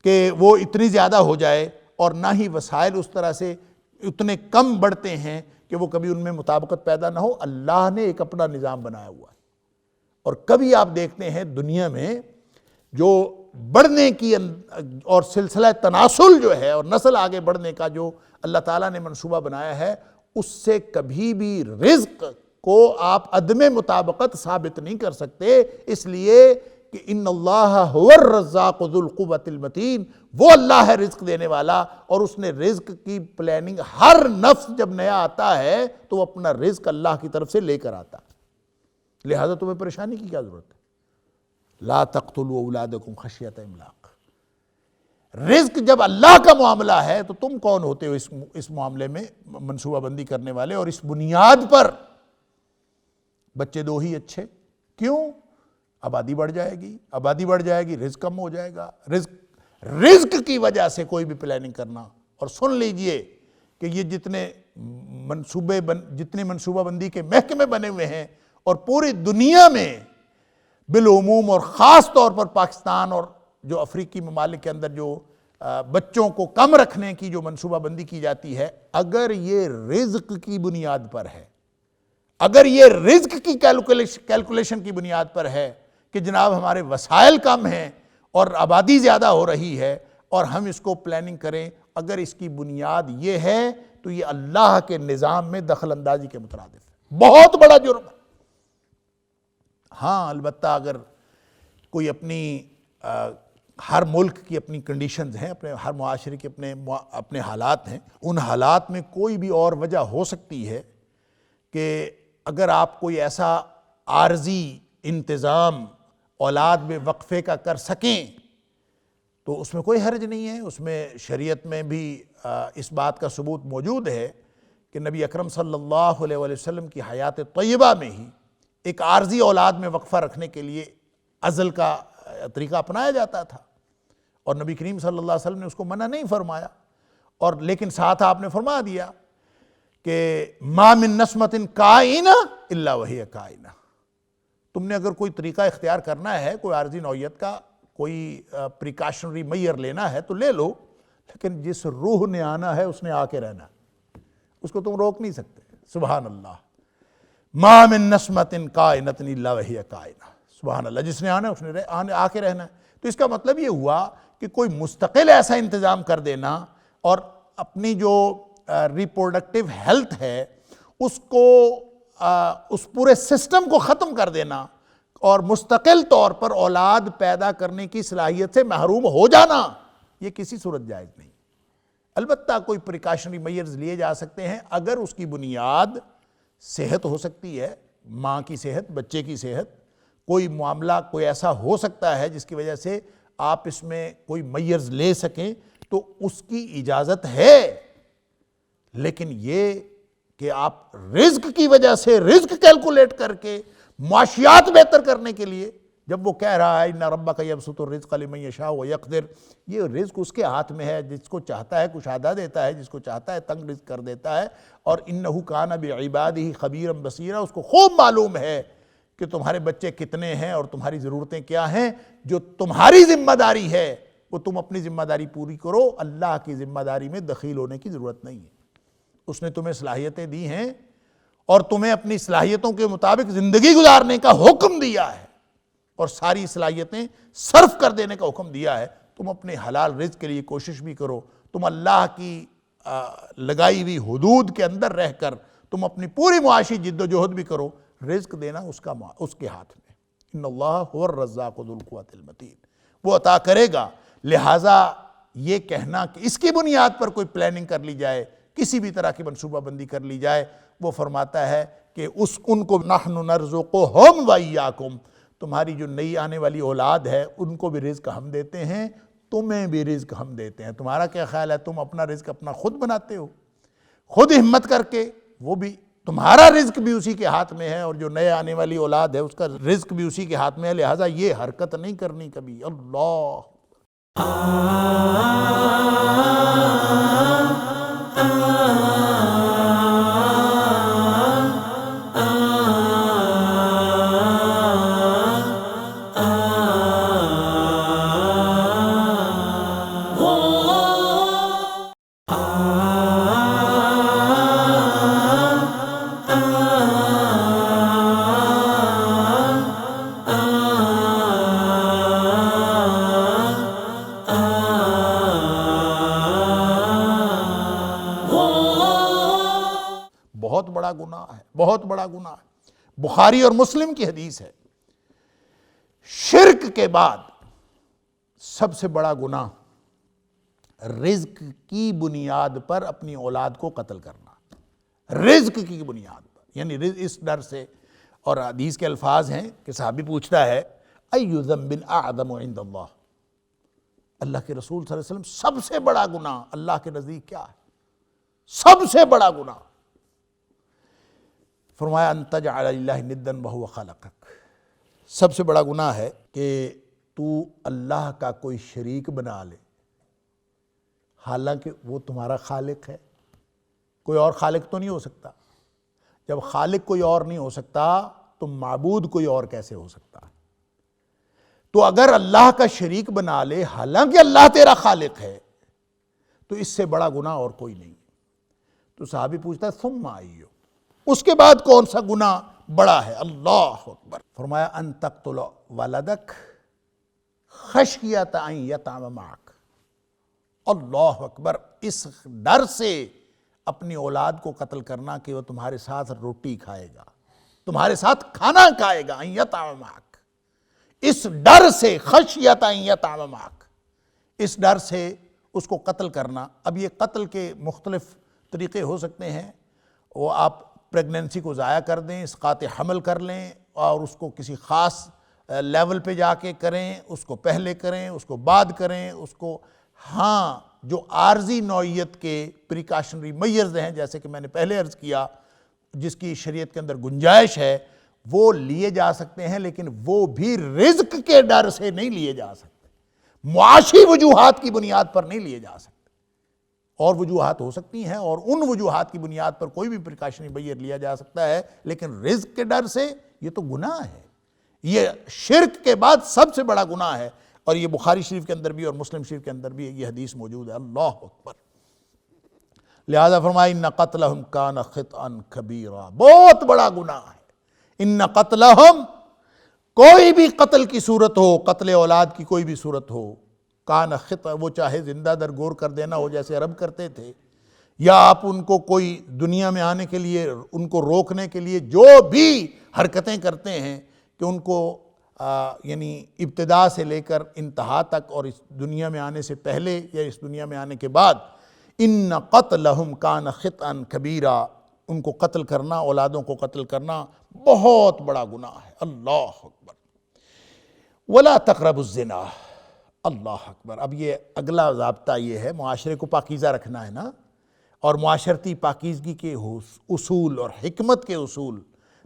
کہ وہ اتنی زیادہ ہو جائے، اور نہ ہی وسائل اس طرح سے اتنے کم بڑھتے ہیں کہ وہ کبھی ان میں مطابقت پیدا نہ ہو۔ اللہ نے ایک اپنا نظام بنایا ہوا ہے، اور کبھی آپ دیکھتے ہیں دنیا میں جو بڑھنے کی اور سلسلہ تناسل جو ہے اور نسل آگے بڑھنے کا جو اللہ تعالیٰ نے منصوبہ بنایا ہے، اس سے کبھی بھی رزق کو آپ عدم مطابقت ثابت نہیں کر سکتے، اس لیے کہ ان اللہ هو الرزاق ذو القوۃ المتین، وہ اللہ ہے رزق دینے والا، اور اس نے رزق کی پلاننگ، ہر نفس جب نیا آتا ہے تو وہ اپنا رزق اللہ کی طرف سے لے کر آتا ہے۔ لہٰذا تمہیں پریشانی کی کیا ضرورت ہے؟ لا تقتلوا اولادکم خشیۃ املاق۔ رزق جب اللہ کا معاملہ ہے تو تم کون ہوتے ہو اس معاملے میں منصوبہ بندی کرنے والے؟ اور اس بنیاد پر بچے دو ہی اچھے کیوں؟ آبادی بڑھ جائے گی، آبادی بڑھ جائے گی، رزق کم ہو جائے گا، رزق کی وجہ سے کوئی بھی پلاننگ کرنا۔ اور سن لیجئے کہ یہ جتنے منصوبہ بندی کے محکمے بنے ہوئے ہیں اور پوری دنیا میں بالعموم اور خاص طور پر پاکستان اور جو افریقی ممالک کے اندر جو بچوں کو کم رکھنے کی جو منصوبہ بندی کی جاتی ہے، اگر یہ رزق کی بنیاد پر ہے، اگر یہ رزق کی کیلکولیشن کی بنیاد پر ہے کہ جناب ہمارے وسائل کم ہیں اور آبادی زیادہ ہو رہی ہے اور ہم اس کو پلاننگ کریں، اگر اس کی بنیاد یہ ہے تو یہ اللہ کے نظام میں دخل اندازی کے مترادف ہے، بہت بڑا جرم ہے۔ ہاں البتہ اگر کوئی اپنی ہر ملک کی اپنی کنڈیشنز ہیں، ہر معاشرے کے اپنے حالات ہیں، ان حالات میں کوئی بھی اور وجہ ہو سکتی ہے کہ اگر آپ کوئی ایسا عارضی انتظام اولاد میں وقفے کا کر سکیں تو اس میں کوئی حرج نہیں ہے۔ اس میں شریعت میں بھی اس بات کا ثبوت موجود ہے کہ نبی اکرم صلی اللہ علیہ وسلم کی حیات طیبہ میں ہی ایک عارضی اولاد میں وقفہ رکھنے کے لیے عزل کا طریقہ اپنایا جاتا تھا، اور نبی کریم صلی اللہ علیہ وسلم نے اس کو منع نہیں فرمایا، اور لیکن ساتھ آپ نے فرما دیا کہ ما من نسمۃ کائنہ الا وہی کائنہ، تم نے اگر کوئی طریقہ اختیار کرنا ہے، کوئی عارضی نوعیت کا کوئی پریکاشنری میئر لینا ہے تو لے لو، لیکن جس روح نے آنا ہے اس نے آ کے رہنا، اس کو تم روک نہیں سکتے۔ سبحان اللہ، ما من نسمۃ کائنۃ الا وہی کائنہ، سبحان اللہ، جس نے آنا ہے اس نے آ کے رہنا ہے۔ تو اس کا مطلب یہ ہوا کہ کوئی مستقل ایسا انتظام کر دینا اور اپنی جو ریپروڈکٹیو ہیلتھ ہے اس کو، اس پورے سسٹم کو ختم کر دینا اور مستقل طور پر اولاد پیدا کرنے کی صلاحیت سے محروم ہو جانا یہ کسی صورت جائز نہیں۔ البتہ کوئی پریکاشنری میئرز لیے جا سکتے ہیں اگر اس کی بنیاد صحت ہو سکتی ہے، ماں کی صحت، بچے کی صحت، کوئی معاملہ کوئی ایسا ہو سکتا ہے جس کی وجہ سے آپ اس میں کوئی میئرز لے سکیں تو اس کی اجازت ہے۔ لیکن یہ کہ آپ رزق کی وجہ سے رزق کیلکولیٹ کر کے معاشیات بہتر کرنے کے لیے، جب وہ کہہ رہا ہے اِنَّ رَبَّكَ يَبْسُطُ الرِّزْقَ لِمَن يَشَاءُ وَيَقْدِرُ، یہ رزق اس کے ہاتھ میں ہے، جس کو چاہتا ہے کشادہ دیتا ہے، جس کو چاہتا ہے تنگ رزق کر دیتا ہے، اور اِنَّهُ كَانَ بِعِبَادِهِ خَبِيرًا بَصِيرًا، اس کو خوب معلوم ہے کہ تمہارے بچے کتنے ہیں اور تمہاری ضرورتیں کیا ہیں۔ جو تمہاری ذمہ داری ہے وہ تم اپنی ذمہ داری پوری کرو، اللہ کی ذمہ داری میں دخیل ہونے کی ضرورت نہیں ہے۔ اس نے تمہیں صلاحیتیں دی ہیں اور تمہیں اپنی صلاحیتوں کے مطابق زندگی گزارنے کا حکم دیا ہے اور ساری صلاحیتیں صرف کر دینے کا حکم دیا ہے۔ تم اپنے حلال رزق کے لیے کوشش بھی کرو، تم اللہ کی لگائی ہوئی حدود کے اندر رہ کر تم اپنی پوری معاشی جد و جہد بھی کرو، رزق دینا اس کے ہاتھ میں۔ ان اللہ هو الرزاق ذو القوۃ المتین، وہ عطا کرے گا۔ لہٰذا یہ کہنا کہ اس کی بنیاد پر کوئی پلاننگ کر لی جائے، کسی بھی طرح کی منصوبہ بندی کر لی جائے، وہ فرماتا ہے کہ ان کو نحن نرزقہم وایاکم، تمہاری جو نئی آنے والی اولاد ہے ان کو بھی رزق ہم دیتے ہیں، تمہیں بھی رزق ہم دیتے ہیں۔ تمہارا کیا خیال ہے، تم اپنا رزق اپنا خود بناتے ہو؟ خود ہمت کر کے، وہ بھی تمہارا رزق بھی اسی کے ہاتھ میں ہے اور جو نئے آنے والی اولاد ہے اس کا رزق بھی اسی کے ہاتھ میں ہے، لہٰذا یہ حرکت نہیں کرنی کبھی۔ اللہ بہت بڑا گناہ ہے، بہت بڑا گناہ ہے۔ بخاری اور مسلم کی حدیث ہے، شرک کے بعد سب سے بڑا گناہ رزق کی بنیاد پر اپنی اولاد کو قتل کرنا، رزق کی بنیاد پر، یعنی اس ڈر سے۔ اور حدیث کے الفاظ ہیں کہ صحابی پوچھتا ہے اَيُّ ذَنْبٍ أَعْظَمُ عِنْدَ اللَّهِ، اللہ کے رسول صلی اللہ علیہ وسلم سب سے بڑا گناہ اللہ کے نزدیک کیا ہے؟ سب سے بڑا گناہ فرمایا ان تجعل للہ ندا وہو خلقک، سب سے بڑا گناہ ہے کہ تو اللہ کا کوئی شریک بنا لے حالانکہ وہ تمہارا خالق ہے۔ کوئی اور خالق تو نہیں ہو سکتا، جب خالق کوئی اور نہیں ہو سکتا تو معبود کوئی اور کیسے ہو سکتا؟ تو اگر اللہ کا شریک بنا لے حالانکہ اللہ تیرا خالق ہے تو اس سے بڑا گناہ اور کوئی نہیں۔ تو صحابی پوچھتا ہے ثم ایو، اس کے بعد کون سا گناہ بڑا ہے؟ اللہ اکبر، فرمایا ان تقتل ولدک خشیۃ ان یطعم معک، اللہ اکبر، اس ڈر سے اپنی اولاد کو قتل کرنا کہ وہ تمہارے ساتھ روٹی کھائے گا، تمہارے ساتھ کھانا کھائے گا، ان یطعم معک، اس ڈر سے، خشیۃ ان یطعم معک، اس ڈر سے اس کو قتل کرنا۔ اب یہ قتل کے مختلف طریقے ہو سکتے ہیں، وہ آپ پریگننسی کو ضائع کر دیں، اسقاط حمل کر لیں اور اس کو کسی خاص لیول پہ جا کے کریں، اس کو پہلے کریں، اس کو بعد کریں، اس کو ہاں جو عارضی نوعیت کے پریکاشنری میئرز ہیں جیسے کہ میں نے پہلے عرض کیا، جس کی شریعت کے اندر گنجائش ہے وہ لیے جا سکتے ہیں، لیکن وہ بھی رزق کے ڈر سے نہیں لیے جا سکتے، معاشی وجوہات کی بنیاد پر نہیں لیے جا سکتے۔ اور وجوہات ہو سکتی ہیں اور ان وجوہات کی بنیاد پر کوئی بھی پریکاشنری میئر لیا جا سکتا ہے، لیکن رزق کے ڈر سے یہ تو گناہ ہے، یہ شرک کے بعد سب سے بڑا گناہ ہے۔ اور یہ بخاری شریف کے اندر بھی اور مسلم شریف کے اندر بھی یہ حدیث موجود ہے، اللہ اکبر۔ لہذا فرمایا ان قتلہم کان خطئا کبیرا، بہت بڑا گناہ ہے۔ ان قتلہم، کوئی بھی قتل کی صورت ہو، قتل اولاد کی کوئی بھی صورت ہو، کان خطأ، وہ چاہے زندہ درگور کر دینا ہو جیسے عرب کرتے تھے، یا آپ ان کو کوئی دنیا میں آنے کے لیے، ان کو روکنے کے لیے جو بھی حرکتیں کرتے ہیں کہ ان کو یعنی ابتدا سے لے کر انتہا تک، اور اس دنیا میں آنے سے پہلے یا اس دنیا میں آنے کے بعد، ان قتلہم کان خطأ کبیرا، ان کو قتل کرنا، اولادوں کو قتل کرنا بہت بڑا گناہ ہے۔ اللہ اکبر۔ ولا تقربوا الزنا، اللہ اکبر۔ اب یہ اگلا ضابطہ یہ ہے، معاشرے کو پاکیزہ رکھنا ہے نا، اور معاشرتی پاکیزگی کے اصول اور حکمت کے اصول،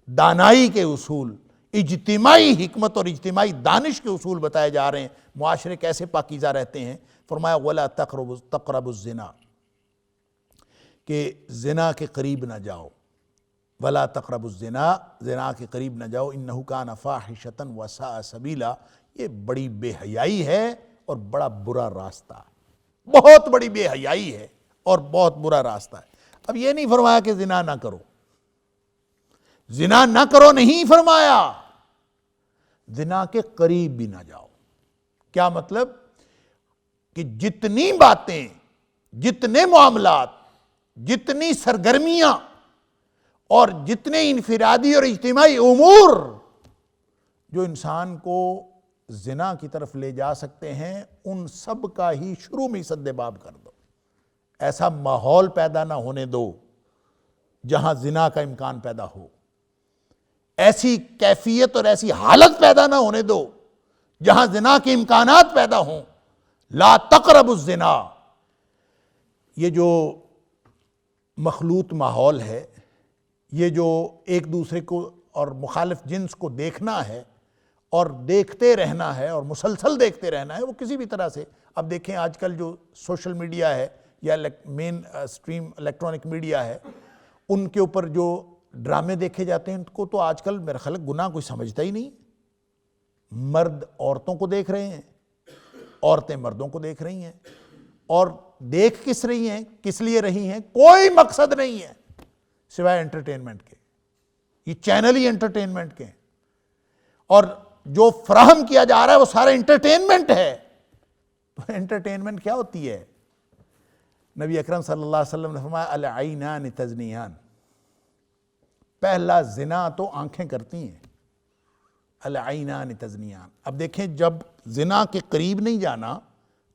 دانائی کے اصول، اجتماعی حکمت اور اجتماعی دانش کے اصول بتائے جا رہے ہیں، معاشرے کیسے پاکیزہ رہتے ہیں۔ فرمایا ولا تقربوا الزنا، کہ زنا کے قریب نہ جاؤ، ولا تقربوا الزنا، زنا کے قریب نہ جاؤ، انہ کان فاحشۃ وساء سبیلا، یہ بڑی بے حیائی ہے اور بڑا برا راستہ، بہت بڑی بے حیائی ہے اور بہت برا راستہ ہے۔ اب یہ نہیں فرمایا کہ زنا نہ کرو، زنا نہ کرو نہیں فرمایا، زنا کے قریب بھی نہ جاؤ۔ کیا مطلب؟ کہ جتنی باتیں، جتنے معاملات، جتنی سرگرمیاں اور جتنے انفرادی اور اجتماعی امور جو انسان کو زنا کی طرف لے جا سکتے ہیں، ان سب کا ہی شروع میں سد باب کر دو۔ ایسا ماحول پیدا نہ ہونے دو جہاں زنا کا امکان پیدا ہو، ایسی کیفیت اور ایسی حالت پیدا نہ ہونے دو جہاں زنا کے امکانات پیدا ہوں۔ لا تقربوا الزنا، یہ جو مخلوط ماحول ہے، یہ جو ایک دوسرے کو اور مخالف جنس کو دیکھنا ہے اور دیکھتے رہنا ہے اور مسلسل دیکھتے رہنا ہے، وہ کسی بھی طرح سے، اب دیکھیں آج کل جو سوشل میڈیا ہے یا مین اسٹریم الیکٹرانک میڈیا ہے، ان کے اوپر جو ڈرامے دیکھے جاتے ہیں، ان کو تو آج کل میرا خیال گناہ کوئی سمجھتا ہی نہیں۔ مرد عورتوں کو دیکھ رہے ہیں، عورتیں مردوں کو دیکھ رہی ہیں، اور دیکھ کس رہی ہیں، کس لیے رہی ہیں، کوئی مقصد نہیں ہے سوائے انٹرٹینمنٹ کے۔ یہ چینل ہی انٹرٹینمنٹ کے ہیں، اور جو فراہم کیا جا رہا ہے وہ سارا انٹرٹینمنٹ ہے۔ تو انٹرٹینمنٹ کیا ہوتی ہے؟ نبی اکرم صلی اللہ علیہ وسلم نے فرمایا العینان تزنیان، پہلا زنا تو آنکھیں کرتی ہیں، العینان تزنیان۔ اب دیکھیں جب زنا کے قریب نہیں جانا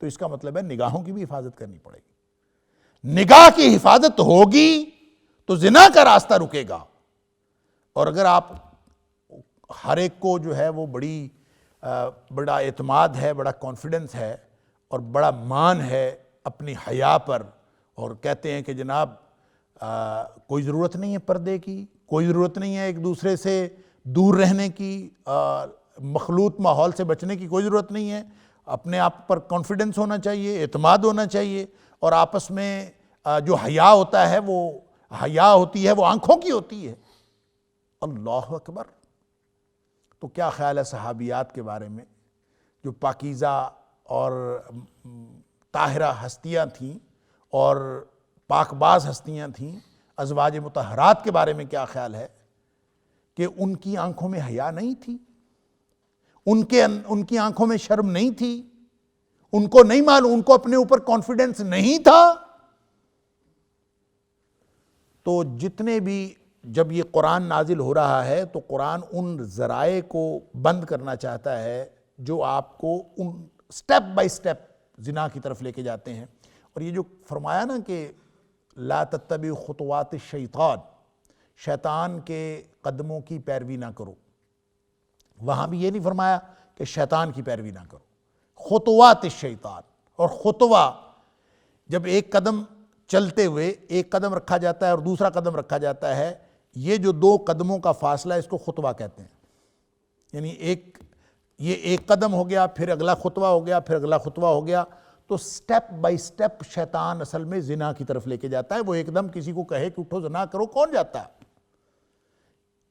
تو اس کا مطلب ہے نگاہوں کی بھی حفاظت کرنی پڑے گی۔ نگاہ کی حفاظت ہوگی تو زنا کا راستہ رکے گا، اور اگر آپ ہر ایک کو جو ہے وہ بڑا اعتماد ہے، بڑا کانفیڈنس ہے اور بڑا مان ہے اپنی حیا پر، اور کہتے ہیں کہ جناب کوئی ضرورت نہیں ہے پردے کی، کوئی ضرورت نہیں ہے ایک دوسرے سے دور رہنے کی، مخلوط ماحول سے بچنے کی کوئی ضرورت نہیں ہے، اپنے آپ پر کانفیڈنس ہونا چاہیے، اعتماد ہونا چاہیے، اور آپس میں جو حیا ہوتا ہے، وہ حیا ہوتی ہے وہ آنکھوں کی ہوتی ہے۔ اللہ اکبر۔ تو کیا خیال ہے صحابیات کے بارے میں جو پاکیزہ اور طاہرہ ہستیاں تھیں اور پاک باز ہستیاں تھیں؟ ازواج مطہرات کے بارے میں کیا خیال ہے کہ ان کی آنکھوں میں حیا نہیں تھی، ان کی آنکھوں میں شرم نہیں تھی، ان کو نہیں معلوم، ان کو اپنے اوپر کانفیڈنس نہیں تھا؟ تو جتنے بھی جب یہ قرآن نازل ہو رہا ہے تو قرآن ان ذرائع کو بند کرنا چاہتا ہے جو آپ کو ان سٹیپ بائی سٹیپ زنا کی طرف لے کے جاتے ہیں۔ اور یہ جو فرمایا نا کہ لا تتبعوا خطوات الشیطان، شیطان کے قدموں کی پیروی نہ کرو، وہاں بھی یہ نہیں فرمایا کہ شیطان کی پیروی نہ کرو، خطوات الشیطان۔ اور خطوہ جب ایک قدم چلتے ہوئے ایک قدم رکھا جاتا ہے اور دوسرا قدم رکھا جاتا ہے، یہ جو دو قدموں کا فاصلہ ہے اس کو خطوہ کہتے ہیں۔ یعنی یہ ایک قدم ہو گیا، پھر اگلا خطوہ ہو گیا، پھر اگلا خطوہ ہو گیا، تو سٹیپ بائی سٹیپ شیطان اصل میں زنا کی طرف لے کے جاتا ہے۔ وہ ایک دم کسی کو کہے کہ اٹھو زنا کرو، کون جاتا ہے؟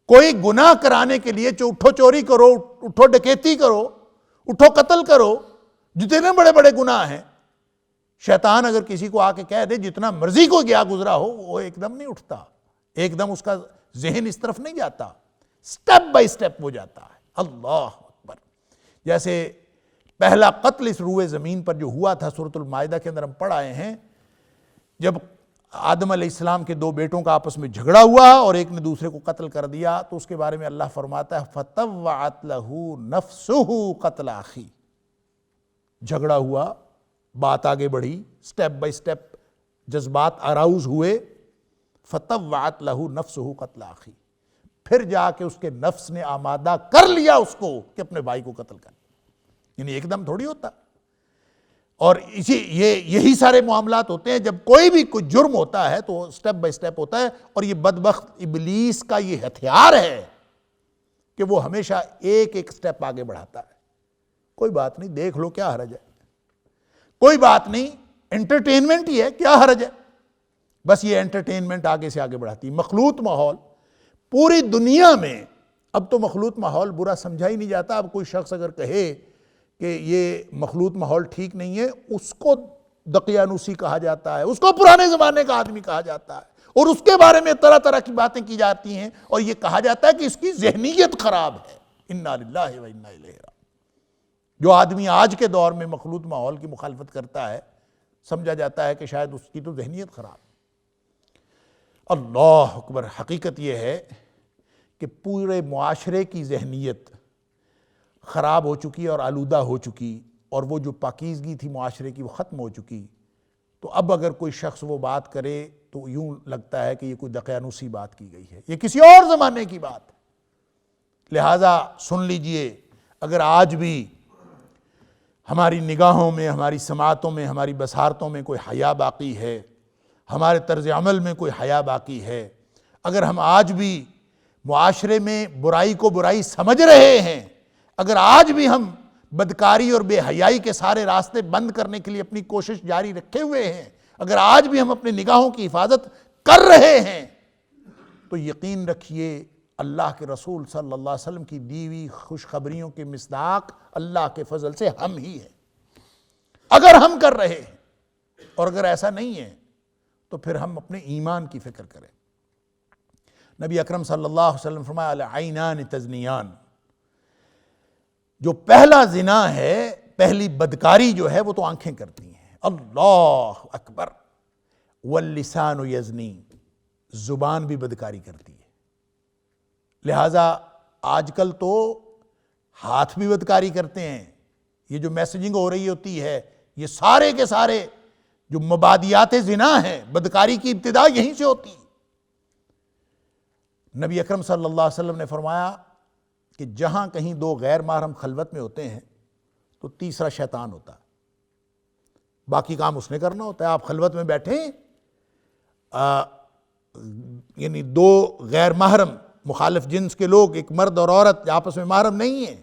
کوئی گناہ کرانے کے لیے اٹھو چوری کرو، اٹھو ڈکیتی کرو، اٹھو قتل کرو، جتنے بڑے بڑے گناہ ہیں، شیطان اگر کسی کو آ کے کہہ دے جتنا مرضی کو گیا گزرا ہو، وہ ایک دم نہیں اٹھتا، ایک دم اس کا ذہن اس طرف نہیں جاتا، سٹیپ بائی سٹیپ وہ جاتا ہے۔ اللہ اکبر۔ جیسے پہلا قتل اس روئے زمین پر جو ہوا تھا سورۃ المائدہ کے اندر ہم پڑھ آئے ہیں، جب آدم علیہ السلام کے دو بیٹوں کا آپس میں جھگڑا ہوا اور ایک نے دوسرے کو قتل کر دیا، تو اس کے بارے میں اللہ فرماتا ہے فَطَوَّعَتْ لَهُ نَفْسُهُ قَتْلَ أَخِيهِ، جھگڑا ہوا، بات آگے بڑھی، سٹیپ بائی سٹیپ جذبات اراؤز ہوئے، فَطَوَّعَتْ لَهُ نَفْسُهُ قَتْلَ أَخِيهِ، پھر جا کے اس کے نفس نے آمادہ کر لیا اس کو کہ اپنے بھائی کو قتل کر، یعنی ایک دم تھوڑی ہوتا۔ اور یہی سارے معاملات ہوتے ہیں، جب کوئی بھی کوئی جرم ہوتا ہے تو سٹیپ بائی سٹیپ ہوتا ہے، اور یہ بدبخت ابلیس کا یہ ہتھیار ہے کہ وہ ہمیشہ ایک ایک سٹیپ آگے بڑھاتا ہے۔ کوئی بات نہیں، دیکھ لو کیا حرج ہے، کوئی بات نہیں، انٹرٹینمنٹ ہی ہے، کیا حرج ہے، بس یہ انٹرٹینمنٹ آگے سے آگے بڑھاتی ہے۔ مخلوط ماحول پوری دنیا میں، اب تو مخلوط ماحول برا سمجھا ہی نہیں جاتا، اب کوئی شخص اگر کہے کہ یہ مخلوط ماحول ٹھیک نہیں ہے، اس کو دقیانوسی کہا جاتا ہے، اس کو پرانے زمانے کا آدمی کہا جاتا ہے، اور اس کے بارے میں طرح طرح کی باتیں کی جاتی ہیں، اور یہ کہا جاتا ہے کہ اس کی ذہنیت خراب ہے۔ انا للہ و انا الیہ راجعون۔ جو آدمی آج کے دور میں مخلوط ماحول کی مخالفت کرتا ہے، سمجھا جاتا ہے کہ شاید اس کی تو ذہنیت خراب ہے۔ اللہ اکبر! حقیقت یہ ہے کہ پورے معاشرے کی ذہنیت خراب ہو چکی اور آلودہ ہو چکی، اور وہ جو پاکیزگی تھی معاشرے کی وہ ختم ہو چکی۔ تو اب اگر کوئی شخص وہ بات کرے تو یوں لگتا ہے کہ یہ کوئی دقیانوسی بات کی گئی ہے، یہ کسی اور زمانے کی بات ہے۔ لہٰذا سن لیجئے، اگر آج بھی ہماری نگاہوں میں، ہماری سماعتوں میں، ہماری بصارتوں میں کوئی حیا باقی ہے، ہمارے طرز عمل میں کوئی حیا باقی ہے، اگر ہم آج بھی معاشرے میں برائی کو برائی سمجھ رہے ہیں، اگر آج بھی ہم بدکاری اور بے حیائی کے سارے راستے بند کرنے کے لیے اپنی کوشش جاری رکھے ہوئے ہیں، اگر آج بھی ہم اپنی نگاہوں کی حفاظت کر رہے ہیں، تو یقین رکھیے اللہ کے رسول صلی اللہ علیہ وسلم کی دی ہوئی خوشخبریوں کے مصداق اللہ کے فضل سے ہم ہی ہیں۔ اگر ہم کر رہے ہیں، اور اگر ایسا نہیں ہے تو پھر ہم اپنے ایمان کی فکر کریں۔ نبی اکرم صلی اللہ علیہ وسلم فرمایا العینان تزنیان، جو پہلا زنا ہے، پہلی بدکاری جو ہے وہ تو آنکھیں کرتی ہیں، اللہ اکبر، واللسان یزنی، زبان بھی بدکاری کرتی ہے۔ لہٰذا آج کل تو ہاتھ بھی بدکاری کرتے ہیں، یہ جو میسجنگ ہو رہی ہوتی ہے، یہ سارے کے سارے جو مبادیات زنا ہیں، بدکاری کی ابتدا یہیں سے ہوتی ہے۔ نبی اکرم صلی اللہ علیہ وسلم نے فرمایا کہ جہاں کہیں دو غیر محرم خلوت میں ہوتے ہیں تو تیسرا شیطان ہوتا ہے، باقی کام اس نے کرنا ہوتا ہے۔ آپ خلوت میں بیٹھیں، یعنی دو غیر محرم مخالف جنس کے لوگ، ایک مرد اور عورت آپس میں محرم نہیں ہیں،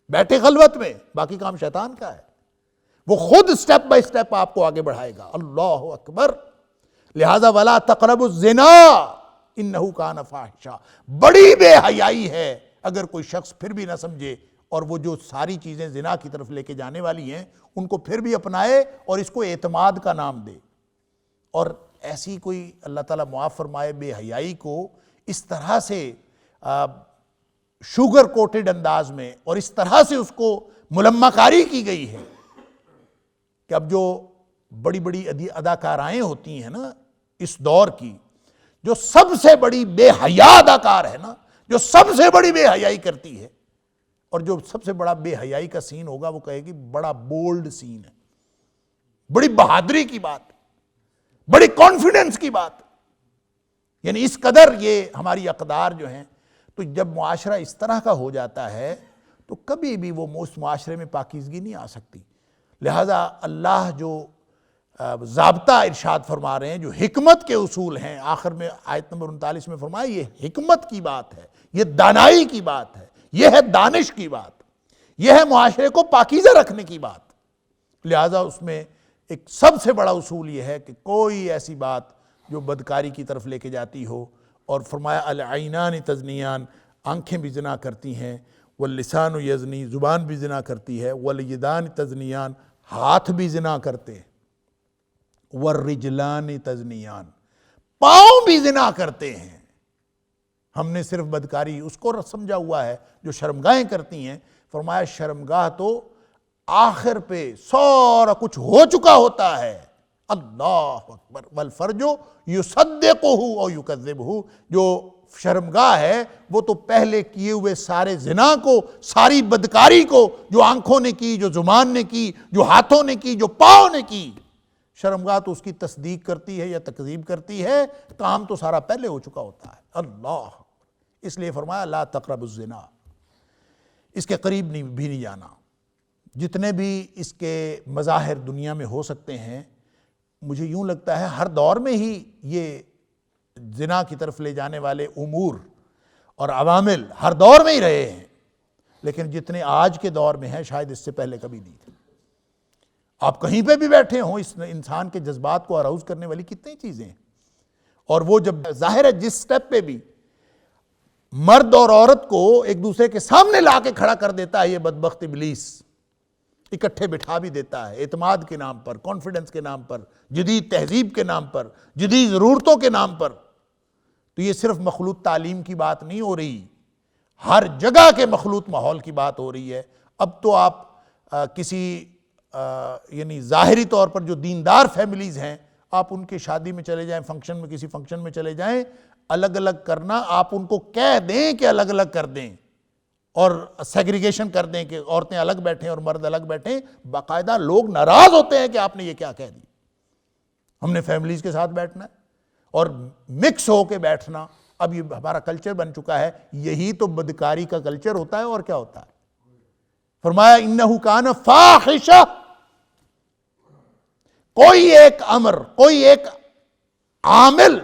بیٹھے خلوت میں، باقی کام شیطان کا ہے، وہ خود سٹیپ بائی سٹیپ آپ کو آگے بڑھائے گا۔ اللہ اکبر! لہذا وَلَا تَقْرَبُوا الزِّنَا إِنَّهُ كَانَ فَاحِشًا، بڑی بے حیائی ہے اگر کوئی شخص پھر بھی نہ سمجھے، اور وہ جو ساری چیزیں زنا کی طرف لے کے جانے والی ہیں ان کو پھر بھی اپنائے اور اس کو اعتماد کا نام دے، اور ایسی کوئی اللہ تعالیٰ معاف فرمائے بے حیائی کو اس طرح سے شوگر کوٹڈ انداز میں اور اس طرح سے اس کو ملمہ کاری کی گئی ہے کہ اب جو بڑی بڑی اداکارائیں ہوتی ہیں نا اس دور کی، جو سب سے بڑی بے حیا اداکار ہے نا، جو سب سے بڑی بے حیائی کرتی ہے، اور جو سب سے بڑا بے حیائی کا سین ہوگا وہ کہے گی بڑا بولڈ سین ہے، بڑی بہادری کی بات، بڑی کانفیڈنس کی بات، یعنی اس قدر یہ ہماری اقدار جو ہیں۔ تو جب معاشرہ اس طرح کا ہو جاتا ہے تو کبھی بھی وہ اس معاشرے میں پاکیزگی نہیں آ سکتی۔ لہٰذا اللہ جو ضابطہ ارشاد فرما رہے ہیں، جو حکمت کے اصول ہیں، آخر میں آیت نمبر 39 میں فرمایا یہ حکمت کی بات ہے، یہ دانائی کی بات ہے، یہ ہے دانش کی بات، یہ ہے معاشرے کو پاکیزہ رکھنے کی بات۔ لہٰذا اس میں ایک سب سے بڑا اصول یہ ہے کہ کوئی ایسی بات جو بدکاری کی طرف لے کے جاتی ہو، اور فرمایا العینان تزنیان، آنکھیں بھی زنا کرتی ہیں، واللسان یزنی، زبان بھی زنا کرتی ہے، والیدان تزنیان، ہاتھ بھی زنا کرتے ہیں، والرجلان تزنیان، پاؤں بھی زنا کرتے ہیں۔ ہم نے صرف بدکاری اس کو سمجھا ہوا ہے جو شرمگاہیں کرتی ہیں، فرمایا شرمگاہ تو آخر پہ سارا کچھ ہو چکا ہوتا ہے، اللہ اکبر، والفرج یصدقہ او یکذبہ، جو شرمگاہ ہے وہ تو پہلے کیے ہوئے سارے زنا کو، ساری بدکاری کو، جو آنکھوں نے کی، جو زبان نے کی، جو ہاتھوں نے کی، جو پاؤں نے کی، شرمگاہ تو اس کی تصدیق کرتی ہے یا تکذیب کرتی ہے، کام تو سارا پہلے ہو چکا ہوتا ہے۔ اللہ، اس لیے فرمایا لا تقربوا الزنا، اس کے قریب بھی نہیں جانا۔ جتنے بھی اس کے مظاہر دنیا میں ہو سکتے ہیں، مجھے یوں لگتا ہے ہر دور میں ہی یہ زنا کی طرف لے جانے والے امور اور عوامل ہر دور میں ہی رہے ہیں، لیکن جتنے آج کے دور میں ہیں شاید اس سے پہلے کبھی نہیں تھے۔ آپ کہیں پہ بھی بیٹھے ہوں، اس انسان کے جذبات کو اراؤز کرنے والی کتنی چیزیں ہیں، اور وہ جب ظاہر ہے جس سٹیپ پہ بھی مرد اور عورت کو ایک دوسرے کے سامنے لا کے کھڑا کر دیتا ہے یہ بدبخت ابلیس، اکٹھے بٹھا بھی دیتا ہے اعتماد کے نام پر، کانفیڈنس کے نام پر، جدید تہذیب کے نام پر، جدید ضرورتوں کے نام پر۔ تو یہ صرف مخلوط تعلیم کی بات نہیں ہو رہی، ہر جگہ کے مخلوط ماحول کی بات ہو رہی ہے۔ اب تو آپ کسی یعنی ظاہری طور پر جو دیندار فیملیز ہیں، آپ ان کی شادی میں چلے جائیں، فنکشن میں، کسی فنکشن میں چلے جائیں، الگ الگ کرنا، آپ ان کو کہہ دیں کہ الگ الگ کر دیں اور سیگریگیشن کر دیں کہ عورتیں الگ بیٹھیں اور مرد الگ بیٹھیں، باقاعدہ لوگ ناراض ہوتے ہیں کہ آپ نے یہ کیا کہہ دی۔ ہم نے فیملیز کے ساتھ بیٹھنا ہے اور مکس ہو کے بیٹھنا، اب یہ ہمارا کلچر بن چکا ہے۔ یہی تو بدکاری کا کلچر ہوتا ہے، اور کیا ہوتا ہے؟ فرمایا انہ کان فاحشہ، کوئی ایک امر، کوئی ایک عامل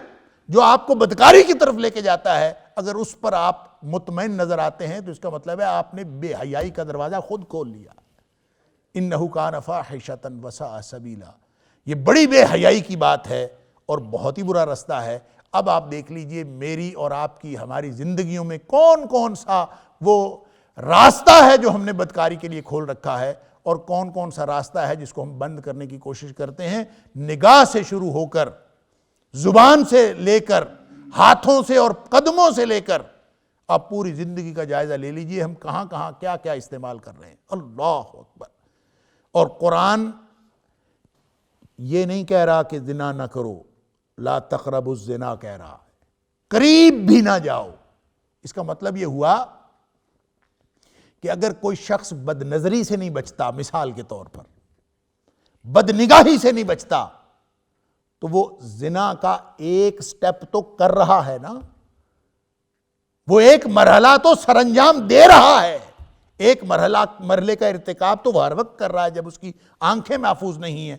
جو آپ کو بدکاری کی طرف لے کے جاتا ہے، اگر اس پر آپ مطمئن نظر آتے ہیں تو اس کا مطلب ہے آپ نے بے حیائی کا دروازہ خود کھول لیا۔ انہ کان فاحشۃ وساء سبیلا، یہ بڑی بے حیائی کی بات ہے اور بہت ہی برا رستہ ہے۔ اب آپ دیکھ لیجئے میری اور آپ کی، ہماری زندگیوں میں کون کون سا وہ راستہ ہے جو ہم نے بدکاری کے لیے کھول رکھا ہے، اور کون کون سا راستہ ہے جس کو ہم بند کرنے کی کوشش کرتے ہیں۔ نگاہ سے شروع ہو کر، زبان سے لے کر، ہاتھوں سے اور قدموں سے لے کر، آپ پوری زندگی کا جائزہ لے لیجئے ہم کہاں کہاں کیا کیا استعمال کر رہے ہیں۔ اللہ اکبر۔ اور قرآن یہ نہیں کہہ رہا کہ زنا نہ کرو، لا تقربوا الزنا کہہ رہا ہے، قریب بھی نہ جاؤ۔ اس کا مطلب یہ ہوا کہ اگر کوئی شخص بد نظری سے نہیں بچتا، مثال کے طور پر بد نگاہی سے نہیں بچتا، تو وہ زنا کا ایک سٹیپ تو کر رہا ہے نا، وہ ایک مرحلہ تو سر انجام دے رہا ہے، ایک مرحلے کا ارتکاب تو وہ ہر وقت کر رہا ہے جب اس کی آنکھیں محفوظ نہیں ہیں۔